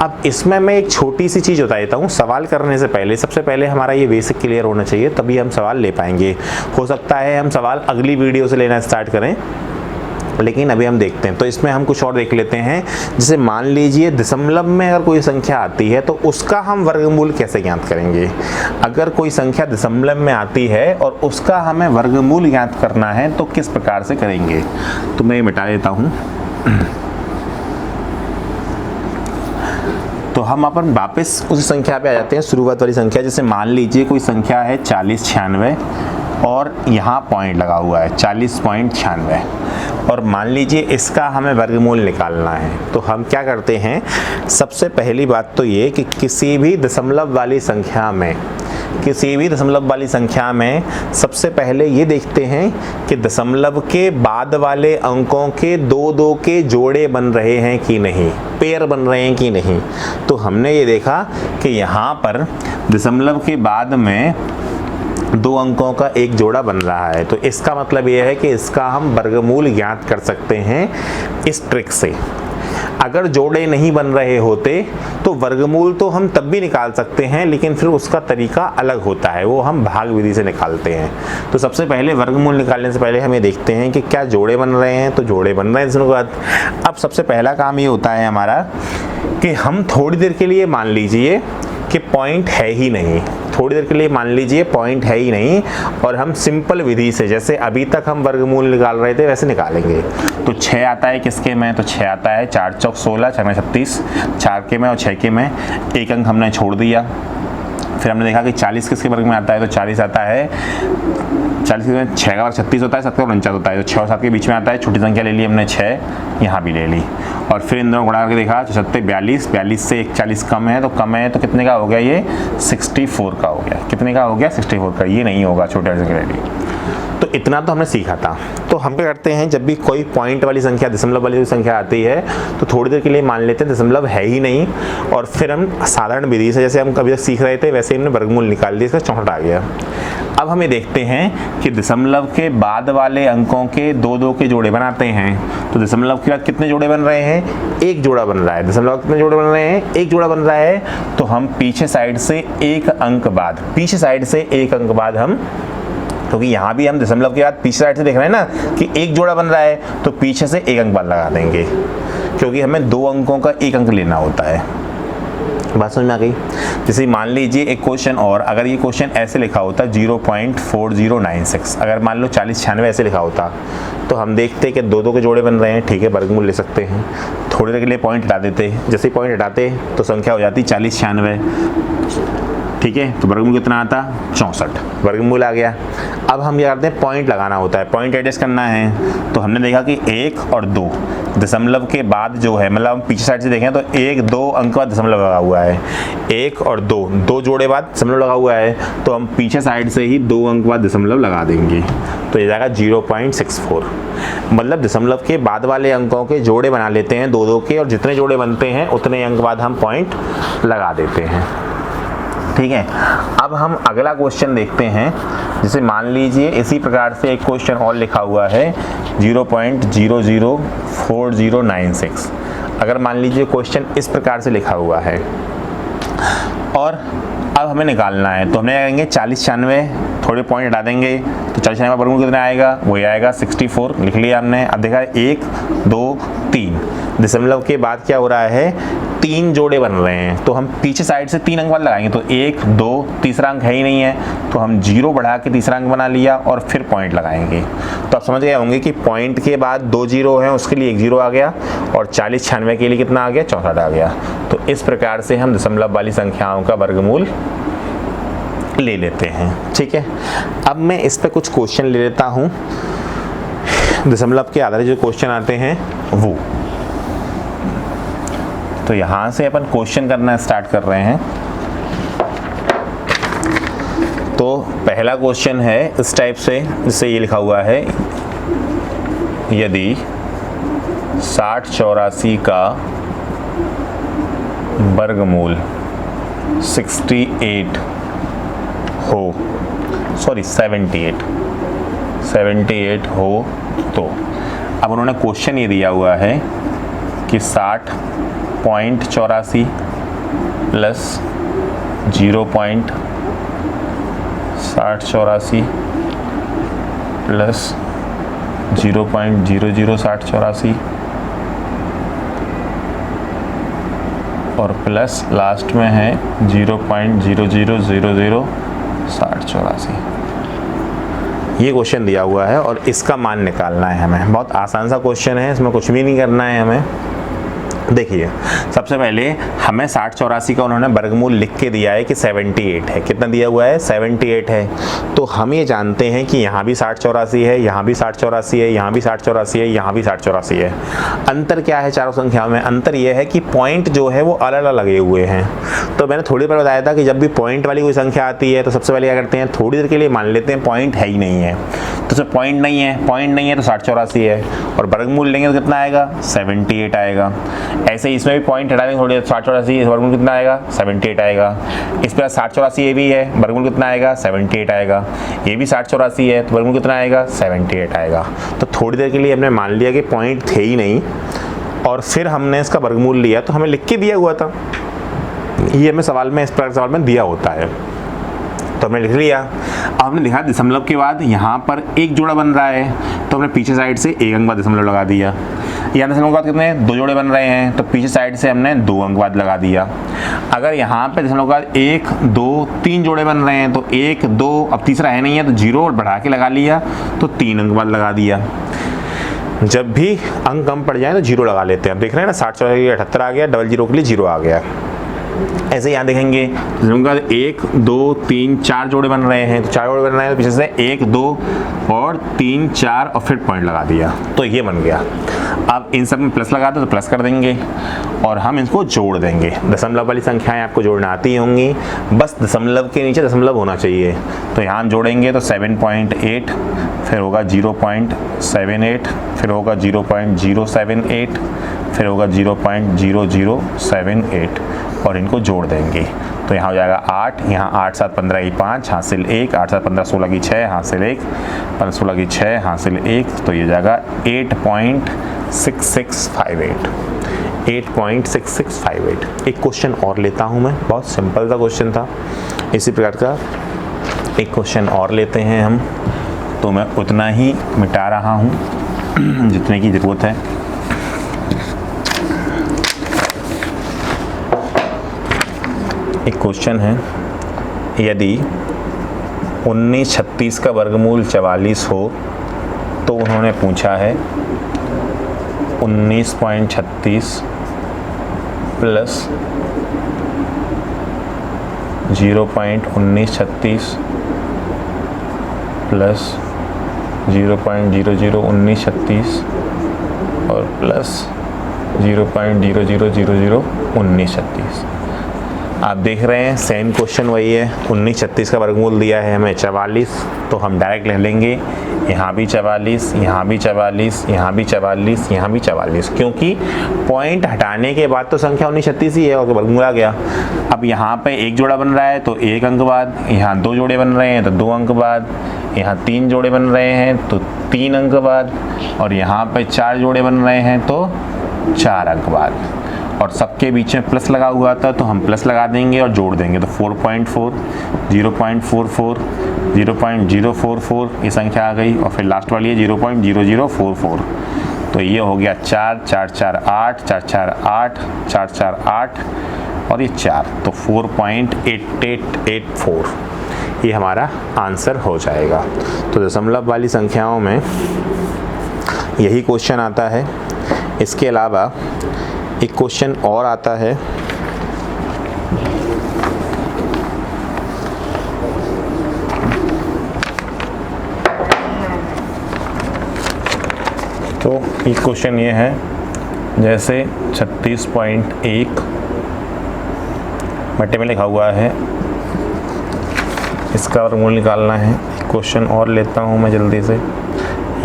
अब इसमें मैं एक छोटी सी चीज़ बता देता हूँ, सवाल करने से पहले सबसे पहले हमारा ये बेसिक क्लियर होना चाहिए, तभी हम सवाल ले पाएंगे। हो सकता है हम सवाल अगली वीडियो से लेना स्टार्ट करें, लेकिन अभी हम देखते हैं। तो इसमें हम कुछ और देख लेते हैं, जैसे मान लीजिए दशमलव में अगर कोई संख्या आती है तो उसका हम वर्गमूल कैसे ज्ञात करेंगे। अगर कोई संख्या दशमलव में आती है और उसका हमें वर्गमूल ज्ञात करना है तो किस प्रकार से करेंगे। तो मैं ये मिटा देता हूँ। तो हम अपन वापस उस संख्या पे आ जाते हैं, शुरुआत वाली संख्या। जैसे मान लीजिए कोई संख्या है 4096 और यहाँ पॉइंट लगा हुआ है 40.96 और मान लीजिए इसका हमें वर्गमूल निकालना है। तो हम क्या करते हैं, सबसे पहली बात तो ये कि किसी भी दशमलव वाली संख्या में सबसे पहले ये देखते हैं कि दशमलव के बाद वाले अंकों के दो के जोड़े बन रहे हैं कि नहीं, पेयर बन रहे हैं कि नहीं। तो हमने ये देखा कि यहाँ पर दशमलव के बाद में 2 अंकों का एक जोड़ा बन रहा है, तो इसका मतलब यह है कि इसका हम वर्गमूल ज्ञात कर सकते हैं इस ट्रिक से। अगर जोड़े नहीं बन रहे होते तो वर्गमूल तो हम तब भी निकाल सकते हैं, लेकिन फिर उसका तरीका अलग होता है, वो हम भाग विधि से निकालते हैं। तो सबसे पहले वर्गमूल निकालने से पहले हम ये देखते हैं कि क्या जोड़े बन रहे हैं, तो जोड़े बन रहे हैं इसके बाद। अब सबसे पहला काम ये होता है हमारा कि हम थोड़ी देर के लिए मान लीजिए कि पॉइंट है ही नहीं, थोड़ी देर के लिए मान लीजिए पॉइंट है ही नहीं और हम सिंपल विधि से, जैसे अभी तक हम वर्गमूल निकाल रहे थे वैसे निकालेंगे। तो 6 आता है किसके में, तो 6 आता है 4 चौक 16, 6 में 36, 4 के में और 6 के में, एक अंक हमने छोड़ दिया। फिर हमने देखा कि 40 किसके वर्ग में आता है, तो 40 आता है 40 में 6 का वर्ग 36 होता है, 7 का 49 होता है, तो 6 और 7 के बीच में आता है। छोटी संख्या ले ली हमने 6, यहाँ भी ले ली और फिर इन दोनों गुणा करके देखा, 46 42 से 41 कम है, तो कितने का हो गया, ये 64 का हो गया। कितने का हो गया, 64 का। ये नहीं होगा छोटे संख्या ले ली। तो इतना तो हमने सीखा था। तो हम क्या करते हैं, जब भी कोई पॉइंट वाली संख्या, दशमलव वाली संख्या आती है तो थोड़ी देर के लिए मान लेते हैं दशमलव है ही नहीं और फिर हम साधारण विधि से, जैसे हम कभी तक सीख रहे थे वैसे हमने वर्गमूल निकाल दिया, इसका 64 आ गया। अब हमें देखते हैं कि दशमलव के बाद वाले अंकों के 2 के जोड़े बनाते हैं। तो दशमलव के बाद कितने जोड़े बन रहे हैं, एक जोड़ा बन रहा है। दशमलव कितने जोड़े बन रहे हैं, एक जोड़ा बन रहा है। तो हम पीछे साइड से एक अंक बाद हम क्योंकि यहाँ भी हम दशमलव के बाद पीछे साइड से देख रहे हैं ना कि एक जोड़ा बन रहा है, तो पीछे से एक अंक बाद लगा देंगे, क्योंकि हमें 2 अंकों का एक अंक लेना होता है। बात समझ में आ गई? जैसे मान लीजिए एक क्वेश्चन और, अगर ये क्वेश्चन ऐसे लिखा होता 0.4096, अगर मान लो 4096 ऐसे लिखा होता, तो हम देखते कि 2 के जोड़े बन रहे हैं, ठीक है, वर्गमूल ले सकते हैं, थोड़ी देर के लिए पॉइंट हटा देते, जैसे ही पॉइंट हटाते तो संख्या हो जाती 4096, ठीक है, तो वर्गमूल कितना आता 64, वर्गमूल आ गया। अब हम क्या करते हैं, पॉइंट लगाना होता है, पॉइंट एडजस्ट करना है। तो हमने देखा कि 1 और 2 दशमलव के बाद जो है, मतलब हम पीछे साइड से देखें तो 1 2 अंक बाद दशमलव लगा हुआ है, 1 और 2 जोड़े बाद दशमलव लगा हुआ है, तो हम पीछे साइड से ही 2 अंक बाद दशमलव लगा देंगे, तो ये जाएगा 0.64। मतलब दशमलव के बाद वाले अंकों के जोड़े बना लेते हैं 2 के, और जितने जोड़े बनते हैं उतने अंक बाद हम पॉइंट लगा देते हैं, ठीक है। अब हम अगला क्वेश्चन देखते हैं। जैसे मान लीजिए इसी प्रकार से एक क्वेश्चन और लिखा हुआ है 0.004096। अगर मान लीजिए क्वेश्चन इस प्रकार से लिखा हुआ है और अब हमें निकालना है, तो हमने क्या करेंगे 4096, थोड़े पॉइंट हटा देंगे, तो 4096 का वर्गमूल कितना आएगा, वही आएगा 64, लिख लिया हमने। अब देखा 1 2 3 दशमलव के बाद क्या हो रहा है, 3 जोड़े बन रहे हैं, तो हम पीछे साइड से 3 अंक बाद लगाएंगे, तो 1 2 तीसरा अंक है ही नहीं है, तो हम 0 बढ़ा के तीसरा अंक बना लिया और फिर पॉइंट लगाएंगे। तो आप समझ गए होंगे कि पॉइंट के बाद 2 0 हैं, उसके लिए 1 0 आ गया, और 4096 के लिए कितना आ गया, 64 आ गया। तो इस प्रकार से हम दशमलव वाली संख्याओं का वर्गमूल ले लेते हैं, ठीक है। अब मैं इस पे कुछ क्वेश्चन ले लेता हूं, दशमलव के आधारित जो क्वेश्चन आते हैं वो। तो यहां से अपन क्वेश्चन करना स्टार्ट कर रहे हैं। तो पहला क्वेश्चन है इस टाइप से, जिससे ये लिखा हुआ है, यदि 6084 का वर्गमूल 78 हो, सॉरी 78 हो, तो अब उन्होंने क्वेश्चन ये दिया हुआ है कि 60.84 प्लस 0.6084 प्लस 0.006084 और प्लस लास्ट में है 0.00006084। ये क्वेश्चन दिया हुआ है और इसका मान निकालना है हमें। बहुत आसान सा क्वेश्चन है, इसमें कुछ भी नहीं करना है हमें। देखिए सबसे पहले हमें 6084 का उन्होंने वर्गमूल लिख के दिया है कि 78 है। कितना दिया हुआ है? 78 है। तो हम ये जानते हैं कि यहाँ भी 6084 है, यहाँ भी 6084 है, यहाँ भी 6084 है, यहाँ भी 6084 है। अंतर क्या है चारों संख्याओं में? अंतर ये है कि पॉइंट जो है वो अलग अलग लगे हुए हैं। तो मैंने थोड़ी देर बताया था कि जब भी पॉइंट वाली कोई संख्या आती है तो सबसे पहले क्या करते हैं, थोड़ी देर के लिए मान लेते हैं पॉइंट है ही नहीं है। तो जब पॉइंट नहीं है तो 6084 है, और वर्गमूल लेंगे तो कितना आएगा? 78 आएगा। ऐसे ही इसमें भी पॉइंट हटा देंगे थोड़ी देर, 6084 वर्गमूल कितना आएगा? 78 आएगा। इस पर 6084 ये भी है, वर्गमूल कितना आएगा? 78 आएगा। ये भी 6084 है तो वर्गमूल कितना आएगा? 78 आएगा। तो थोड़ी देर के लिए हमने मान लिया कि पॉइंट थे ही नहीं और फिर हमने इसका वर्गमूल लिया, तो हमें लिख के दिया हुआ था। ये हमें सवाल में, इस प्रकार सवाल में दिया होता है, तो हमने लिख लिया। अब हमने देखा दशमलव के बाद यहाँ पर एक जोड़ा बन रहा है, तो हमने पीछे साइड से एक अंक बाद दशमलव लगा दिया। यहाँ दशमलव के बाद कितने? 2 जोड़े बन रहे हैं, तो पीछे साइड से हमने 2 अंक बाद लगा दिया। अगर यहाँ पे दशमलव के बाद 1 2 3 जोड़े बन रहे हैं, तो 1 2, अब तीसरा है नहीं है तो 0 और बढ़ा के लगा लिया, तो 3 अंक बाद लगा दिया। जब भी अंक कम पड़ जाए तो 0 लगा लेते हैं। अब देख रहे हैं ना, 60 78 आ गया, डबल 0 के लिए 0 आ गया। ऐसे यहाँ देखेंगे 1 2 3 4 जोड़े बन रहे हैं, तो 4 जोड़े बन रहे हैं तो पीछे से 1 2 और 3 4 और फिर पॉइंट लगा दिया, तो ये बन गया। अब इन सब में प्लस लगा दो तो प्लस कर देंगे और हम इसको जोड़ देंगे। दशमलव वाली संख्याएं आपको जोड़ना आती होंगी, बस दशमलव के नीचे दशमलव होना चाहिए। तो यहाँ हम जोड़ेंगे तो 7.8, फिर होगा 0.78, फिर होगा 0.078, फिर होगा 0.0078 और इनको जोड़ देंगे। तो यहाँ हो जाएगा 8, यहाँ 8 7 15 की 5 हासिल 1, 8 7 15 16 की 6 हासिल 1, 15 16 की 6 हासिल 1, तो ये जाएगा 8.6658। 8.6658। एक क्वेश्चन और लेता हूँ मैं, बहुत सिंपल सा क्वेश्चन था। इसी प्रकार का एक क्वेश्चन और लेते हैं हम। तो मैं उतना ही मिटा रहा हूँ जितने की ज़रूरत है। एक क्वेश्चन है, यदि 1936 का वर्गमूल 44 हो तो उन्होंने पूछा है 19.36 प्लस 0.1936 प्लस 0.001936 और प्लस 0.00001936। आप देख रहे हैं सेम क्वेश्चन वही है। 1936 का वर्गमूल दिया है हमें 44, तो हम डायरेक्ट ले लेंगे यहाँ भी 44, यहाँ भी 44, यहाँ भी 44, यहाँ भी 44, क्योंकि पॉइंट हटाने के बाद तो संख्या 1936 ही है और वर्गमूल आ गया। अब यहाँ पे एक जोड़ा बन रहा है तो 1 अंक बाद, यहाँ 2 जोड़े बन रहे हैं तो 2 अंक बाद, यहाँ 3 जोड़े बन रहे हैं तो 3 अंक बाद, और यहाँ पे 4 जोड़े बन रहे हैं तो 4 अंक बाद। और सबके बीच में प्लस लगा हुआ था तो हम प्लस लगा देंगे और जोड़ देंगे, तो 4.4, 0.44, 0.044 ये संख्या आ गई, और फिर लास्ट वाली है 0.0044। तो ये हो गया 4, 4, 4, 8, 4, 4, 8, 4, 4, 8 और ये 4, तो 4.8884 ये हमारा आंसर हो जाएगा। तो दशमलव वाली संख्याओं में यही क्वेश्चन आता है। इसके अलावा एक क्वेश्चन और आता है, तो एक क्वेश्चन ये है, जैसे 36.1 बटे में लिखा हुआ है, इसका वर्गमूल निकालना है। क्वेश्चन और लेता हूँ मैं जल्दी से।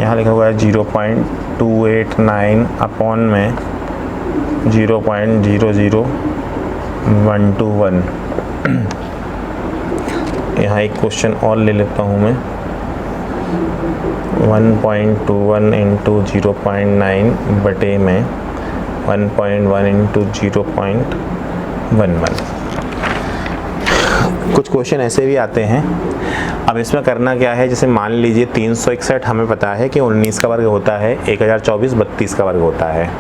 यहाँ लिखा हुआ है 0.289 अपॉन में 0.00121। यहाँ एक क्वेश्चन और ले लेता हूँ मैं, 1.21 इंटू 0.9 बटे में 1.1 इंटू 0.11। कुछ क्वेश्चन ऐसे भी आते हैं। अब इसमें करना क्या है, जैसे मान लीजिए 361 हमें पता है कि 19 का वर्ग होता है, 1024 32 का वर्ग होता है,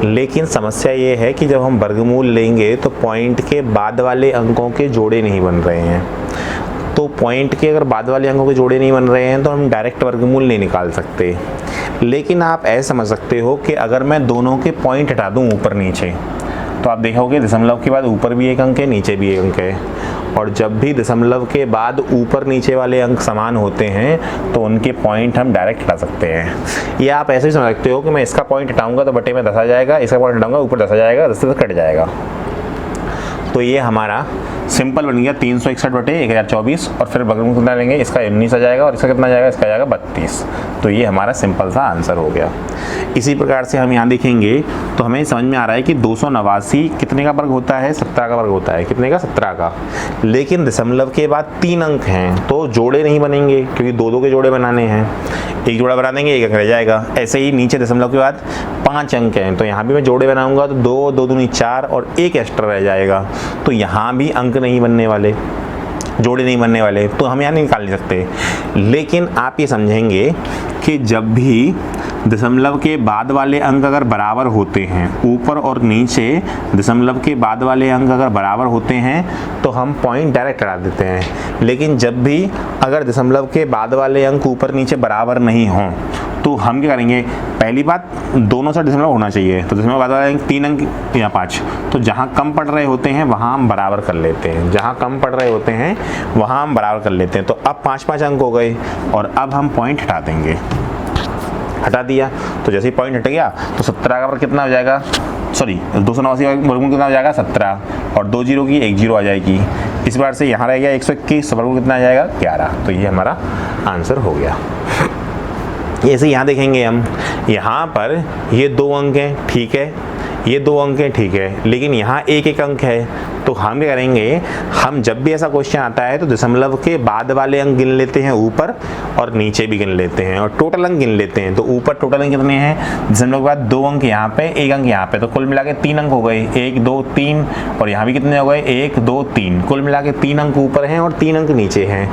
लेकिन समस्या ये है कि जब हम वर्गमूल लेंगे तो पॉइंट के बाद वाले अंकों के जोड़े नहीं बन रहे हैं। तो पॉइंट के अगर बाद वाले अंकों के जोड़े नहीं बन रहे हैं तो हम डायरेक्ट वर्गमूल नहीं निकाल सकते। लेकिन आप ऐसा समझ सकते हो कि अगर मैं दोनों के पॉइंट हटा दूँ ऊपर नीचे, तो आप देखोगे दशमलव के बाद ऊपर भी एक अंक है, नीचे भी एक अंक है, और जब भी दशमलव के बाद ऊपर नीचे वाले अंक समान होते हैं तो उनके पॉइंट हम डायरेक्ट हटा सकते हैं। या आप ऐसे ही समझ सकते हो कि मैं इसका पॉइंट हटाऊंगा तो बटे में 10 आ जाएगा, इसका पॉइंट हटाऊंगा ऊपर 10 आ जाएगा, 10 से कट जाएगा। तो ये हमारा सिंपल बन गया 361 बटे 1024, और फिर वर्गमूल कितना लेंगे, इसका 19 आ जाएगा और इसका कितना आ जाएगा, इसका आ जाएगा 32। तो ये हमारा सिंपल सा आंसर हो गया। इसी प्रकार से हम यहाँ देखेंगे तो हमें समझ में आ रहा है कि 289 कितने का वर्ग होता है, 17 का वर्ग होता है। कितने का, 17 का। लेकिन दशमलव के बाद 3 अंक हैं तो जोड़े नहीं बनेंगे, क्योंकि 2-2 के जोड़े बनाने हैं। एक जोड़ा बना देंगे, एक अंक रह जाएगा। ऐसे ही नीचे दशमलव के बाद 5 अंक हैं तो यहाँ भी मैं जोड़े बनाऊंगा तो 2, 2 दूनी 4 और 1 एक्स्ट्रा रह जाएगा, तो यहाँ भी अंक नहीं बनने वाले, जोड़े नहीं बनने वाले, तो हम यहाँ नहीं निकाल नहीं सकते। लेकिन आप ये समझेंगे कि जब भी दशमलव के बाद वाले अंक अगर बराबर होते हैं, ऊपर और नीचे दशमलव के बाद वाले अंक अगर बराबर होते हैं तो हम पॉइंट डायरेक्ट हटा देते हैं। लेकिन जब भी अगर दशमलव के बाद वाले अंक ऊपर नीचे बराबर नहीं हों तो हम क्या करेंगे, पहली बात दोनों से दशमलव होना चाहिए, तो दशमलव बाद वाले अंक 3 अंक या 5, तो जहाँ कम पड़ रहे होते हैं वहाँ हम बराबर कर लेते हैं, जहाँ कम पड़ रहे होते हैं वहाँ हम बराबर कर लेते हैं। तो अब 5-5 अंक हो गए और अब हम पॉइंट हटा देंगे। हटा दिया तो जैसे ही पॉइंट हट गया तो 17 का वर्ग कितना हो जाएगा, सॉरी 289 का वर्गमूल कितना हो जाएगा, 17, और 2 जीरो की 1 जीरो आ जाएगी। इस बार से यहाँ रह गया 121, तो वर्गमूल कितना आ जाएगा, 11। तो ये हमारा आंसर हो गया। ऐसे यहाँ देखेंगे हम, यहाँ पर ये 2 अंक हैं, ठीक है, ये 2 अंक हैं, ठीक है, लेकिन यहाँ एक एक अंक है। तो हम क्या करेंगे, हम जब भी ऐसा क्वेश्चन आता है तो दशमलव के बाद वाले अंक गिन लेते हैं ऊपर, और नीचे भी गिन लेते हैं, और टोटल अंक गिन लेते हैं। तो ऊपर टोटल अंक कितने हैं, दशमलव के बाद 2 अंक यहाँ पे, 1 अंक यहाँ पे, तो कुल मिला के 3 अंक हो गए, 1 2 3, और यहाँ भी कितने हो गए, 1 2 3, कुल मिला के 3 अंक ऊपर हैं और 3 अंक नीचे हैं।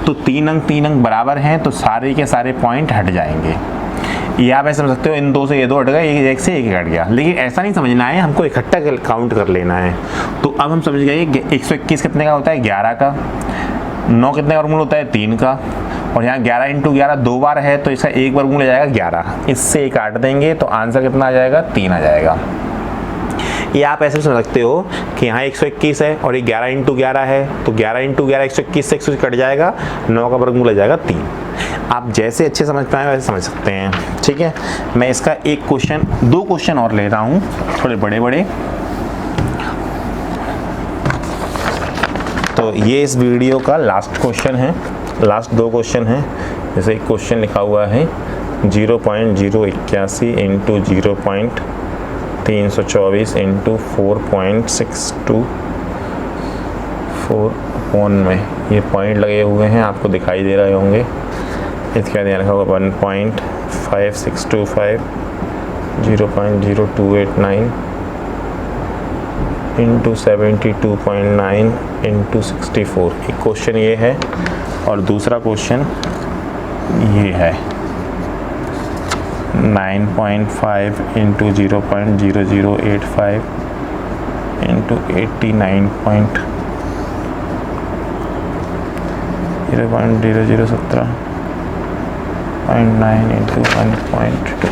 तो 3 अंक बराबर हैं, तो सारे के सारे पॉइंट हट जाएंगे। ये आप ऐसे समझ सकते हो, इन 2 से ये 2 हट गए, एक से एक हट गया, लेकिन ऐसा नहीं समझना है, हमको इकट्ठा काउंट कर लेना है। तो अब हम समझ गए 121 कितने का होता है, 11 का, 9 कितने का वर्गमूल होता है, 3 का, और यहाँ 11 × 11 2 बार है, तो इसका एक वर्गमूल आ जाएगा 11, इससे एक काट देंगे तो आंसर कितना आ जाएगा, 3 आ जाएगा। ये आप ऐसे समझ सकते हो कि यहाँ 121 है और ये 11 × 11 है, तो 11 × 11 121 से 121 कट जाएगा, 9 का वर्गमूल आ जाएगा 3। आप जैसे अच्छे समझ पाए वैसे समझ सकते हैं, ठीक है। मैं इसका एक क्वेश्चन, 2 क्वेश्चन और ले रहा हूँ, थोड़े बड़े बड़े। तो ये इस वीडियो का लास्ट क्वेश्चन है, लास्ट 2 क्वेश्चन हैं। जैसे एक क्वेश्चन लिखा हुआ है 0.081 × 0.324 × 4.624 में ये पॉइंट लगे हुए हैं, आपको दिखाई दे रहे होंगे। इसका ध्यान रखा होगा 1.5625 0.0289 × 72.9 × 64, एक क्वेश्चन ये है। और दूसरा क्वेश्चन ये है 9.5 × 0.0085 × 89.0.0017 0.9 × 1.2।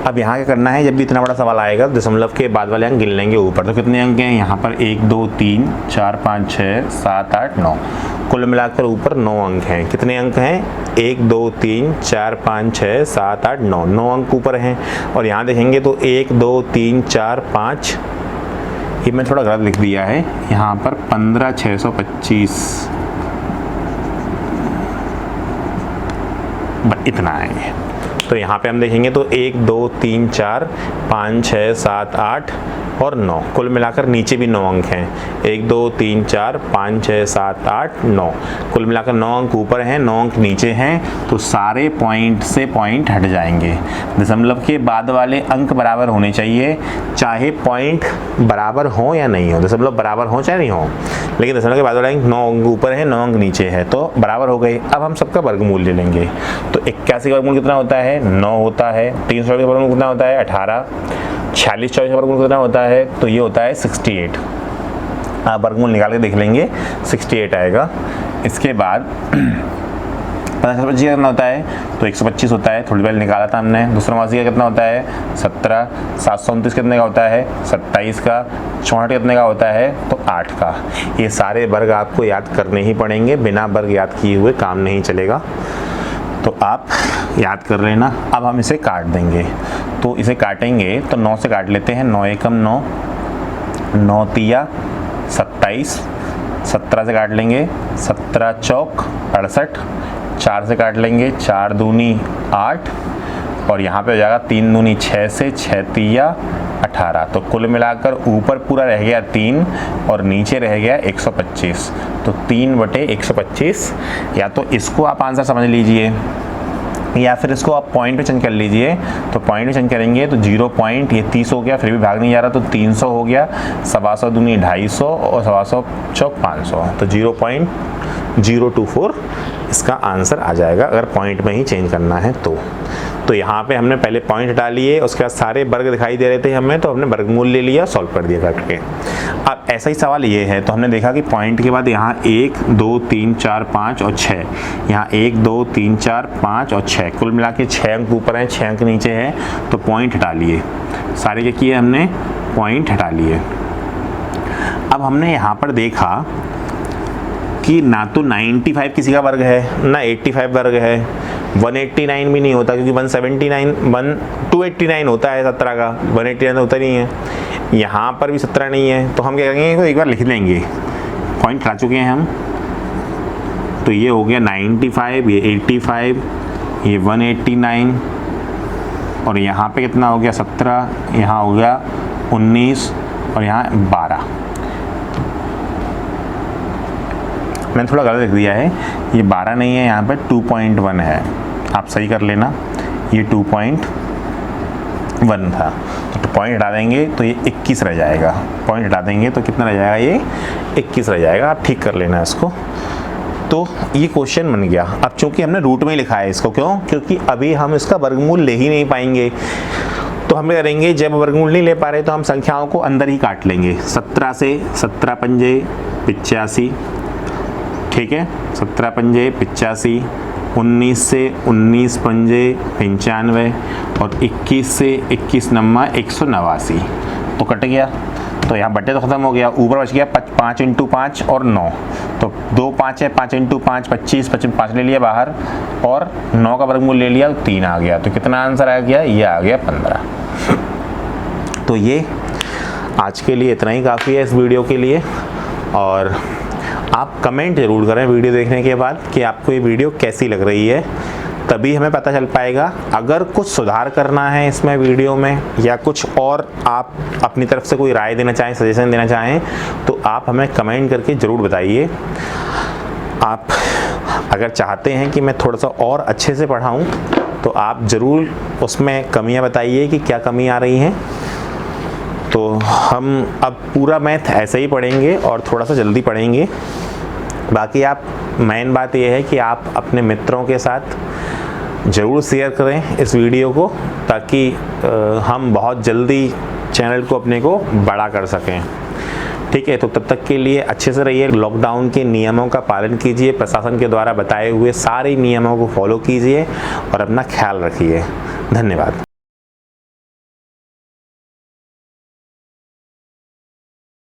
अब यहाँ क्या करना है, जब भी इतना बड़ा सवाल आएगा दशमलव के बाद वाले अंक गिन लेंगे ऊपर। तो कितने अंक हैं यहाँ पर, 1 2 3 4 5 6 7 8 9, कुल मिलाकर ऊपर 9 अंक हैं। कितने अंक हैं, 1 2 3 4 5 6 7 8 9, 9 अंक ऊपर हैं। और यहाँ देखेंगे तो 1 2 3 4 5, ये मैं थोड़ा गलत लिख दिया है यहाँ पर, 15,625 इतना आएंगे। तो यहाँ पे हम देखेंगे तो 1 2 3 4 5 6 7 8 और 9, कुल मिलाकर नीचे भी 9 अंक हैं। 1 2 3 4 5 6 7 8 9, कुल मिलाकर 9 अंक ऊपर हैं, 9 अंक नीचे हैं। तो सारे पॉइंट से पॉइंट हट जाएंगे। दशमलव के बाद वाले अंक बराबर होने चाहिए, चाहे पॉइंट बराबर हो या नहीं हो, दशमलव बराबर हो चाहे नहीं हो, लेकिन दशमलव के बाद वाले अंक 9 अंक ऊपर है 9 अंक नीचे है, तो बराबर हो गए। अब हम सबका वर्गमूल ले लेंगे। तो 81 का वर्गमूल कितना होता है, 9 होता है। 300 का वर्गमूल कितना होता है, 18। 46 का वर्गमूल कितना होता है, तो ये होता है 68। आप वर्गमूल निकाल के देख लेंगे, 68 आएगा। इसके बाद 50 कितना होता है, तो 125 होता है, थोड़ी पहले निकाला था हमने। दूसरा मासी का कितना होता है, 17। 729 कितने का होता है, 27 का। 64 कितने का होता है, तो 8 का। ये सारे वर्ग आपको याद करने ही पड़ेंगे, बिना वर्ग याद किए हुए काम नहीं चलेगा, तो आप याद कर लेना। अब हम इसे काट देंगे, तो इसे काटेंगे तो 9 से काट लेते हैं, 9 एकम 9, 9 तिया 27, 17 से काट लेंगे, 17 चौक 68, 4 से काट लेंगे, 4 दूनी 8, और यहाँ पे हो जाएगा 3 दूनी 6 से 6 तिया 18। तो कुल मिलाकर ऊपर पूरा रह गया 3 और नीचे रह गया 125। तो 3/125, या तो इसको आप आंसर समझ लीजिए या फिर इसको आप पॉइंट पे चेंज कर लीजिए। तो पॉइंट पे चेंज करेंगे तो 0 पॉइंट, ये 30 हो गया, फिर भी भाग नहीं जा रहा, तो 300 हो गया। 125 दूनी 250 और 125 चौक 500, तो 0.024 इसका आंसर आ जाएगा, अगर पॉइंट में ही चेंज करना है तो। तो यहाँ पे हमने पहले पॉइंट हटा लिए, उसके बाद सारे वर्ग दिखाई दे रहे थे हमें, तो हमने वर्गमूल ले लिया, सॉल्व कर दिया करके। अब ऐसा ही सवाल ये है, तो हमने देखा कि पॉइंट के बाद यहाँ 1 2 3 4 5 और 6, यहाँ 1 2 3 4 5 और 6, कुल मिला के 6 अंक ऊपर हैं 6 अंक नीचे हैं, तो पॉइंट हटा लिए। सारे क्या किए हमने, पॉइंट हटा लिए। अब हमने यहाँ पर देखा कि ना तो 95 किसी का वर्ग है, ना 85 वर्ग है, 189 भी नहीं होता, क्योंकि 289 होता है 17 का, 189 होता नहीं है। यहाँ पर भी 17 नहीं है, तो हम क्या करेंगे, तो एक बार लिख लेंगे। पॉइंट हटा चुके हैं हम, तो ये हो गया 95, ये 85, ये 189, और यहाँ पे कितना हो गया 17, यहाँ हो गया 19 और यहाँ 12। मैंने थोड़ा गलत लिख दिया है, ये 12 नहीं है, यहाँ पे 2.1 है, आप सही कर लेना, ये 2.1 था। तो पॉइंट हटा देंगे तो ये 21 रह जाएगा, पॉइंट हटा देंगे तो कितना रह जाएगा, ये 21 रह जाएगा। आप ठीक कर लेना इसको। तो ये क्वेश्चन बन गया। अब चूंकि हमने रूट में ही लिखा है इसको, क्यों? क्योंकि अभी हम इसका वर्गमूल ले ही नहीं पाएंगे, तो हम करेंगे जब वर्गमूल नहीं ले पा रहे तो हम संख्याओं को अंदर ही काट लेंगे। 17 से 17 पंजे 85, ठीक है, 17 पंजे 85, 19 से 19 पंजे 95 और 21 से 21 नम्मा 189। तो कट गया, तो यहाँ बटे तो ख़त्म हो गया, ऊपर बच गया 5 × 5 और 9, तो 2 5 है, 5 × 5 25, 5 ले लिया बाहर और 9 का वर्गमूल ले लिया तो 3 आ गया। तो कितना आंसर आ गया, ये आ गया 15। तो ये आज के लिए इतना ही काफ़ी है इस वीडियो के लिए। और आप कमेंट ज़रूर करें वीडियो देखने के बाद कि आपको ये वीडियो कैसी लग रही है, तभी हमें पता चल पाएगा। अगर कुछ सुधार करना है इसमें वीडियो में या कुछ और आप अपनी तरफ से कोई राय देना चाहें, सजेशन देना चाहें, तो आप हमें कमेंट करके ज़रूर बताइए। आप अगर चाहते हैं कि मैं थोड़ा सा और अच्छे से पढ़ाऊँ तो आप ज़रूर उसमें कमियां बताइए कि क्या कमी आ रही हैं। तो हम अब पूरा मैथ ऐसे ही पढ़ेंगे और थोड़ा सा जल्दी पढ़ेंगे। बाकी आप मेन बात यह है कि आप अपने मित्रों के साथ ज़रूर शेयर करें इस वीडियो को, ताकि हम बहुत जल्दी चैनल को अपने को बड़ा कर सकें। ठीक है, तो तब तक के लिए अच्छे से रहिए, लॉकडाउन के नियमों का पालन कीजिए, प्रशासन के द्वारा बताए हुए सारे नियमों को फॉलो कीजिए और अपना ख्याल रखिए। धन्यवाद।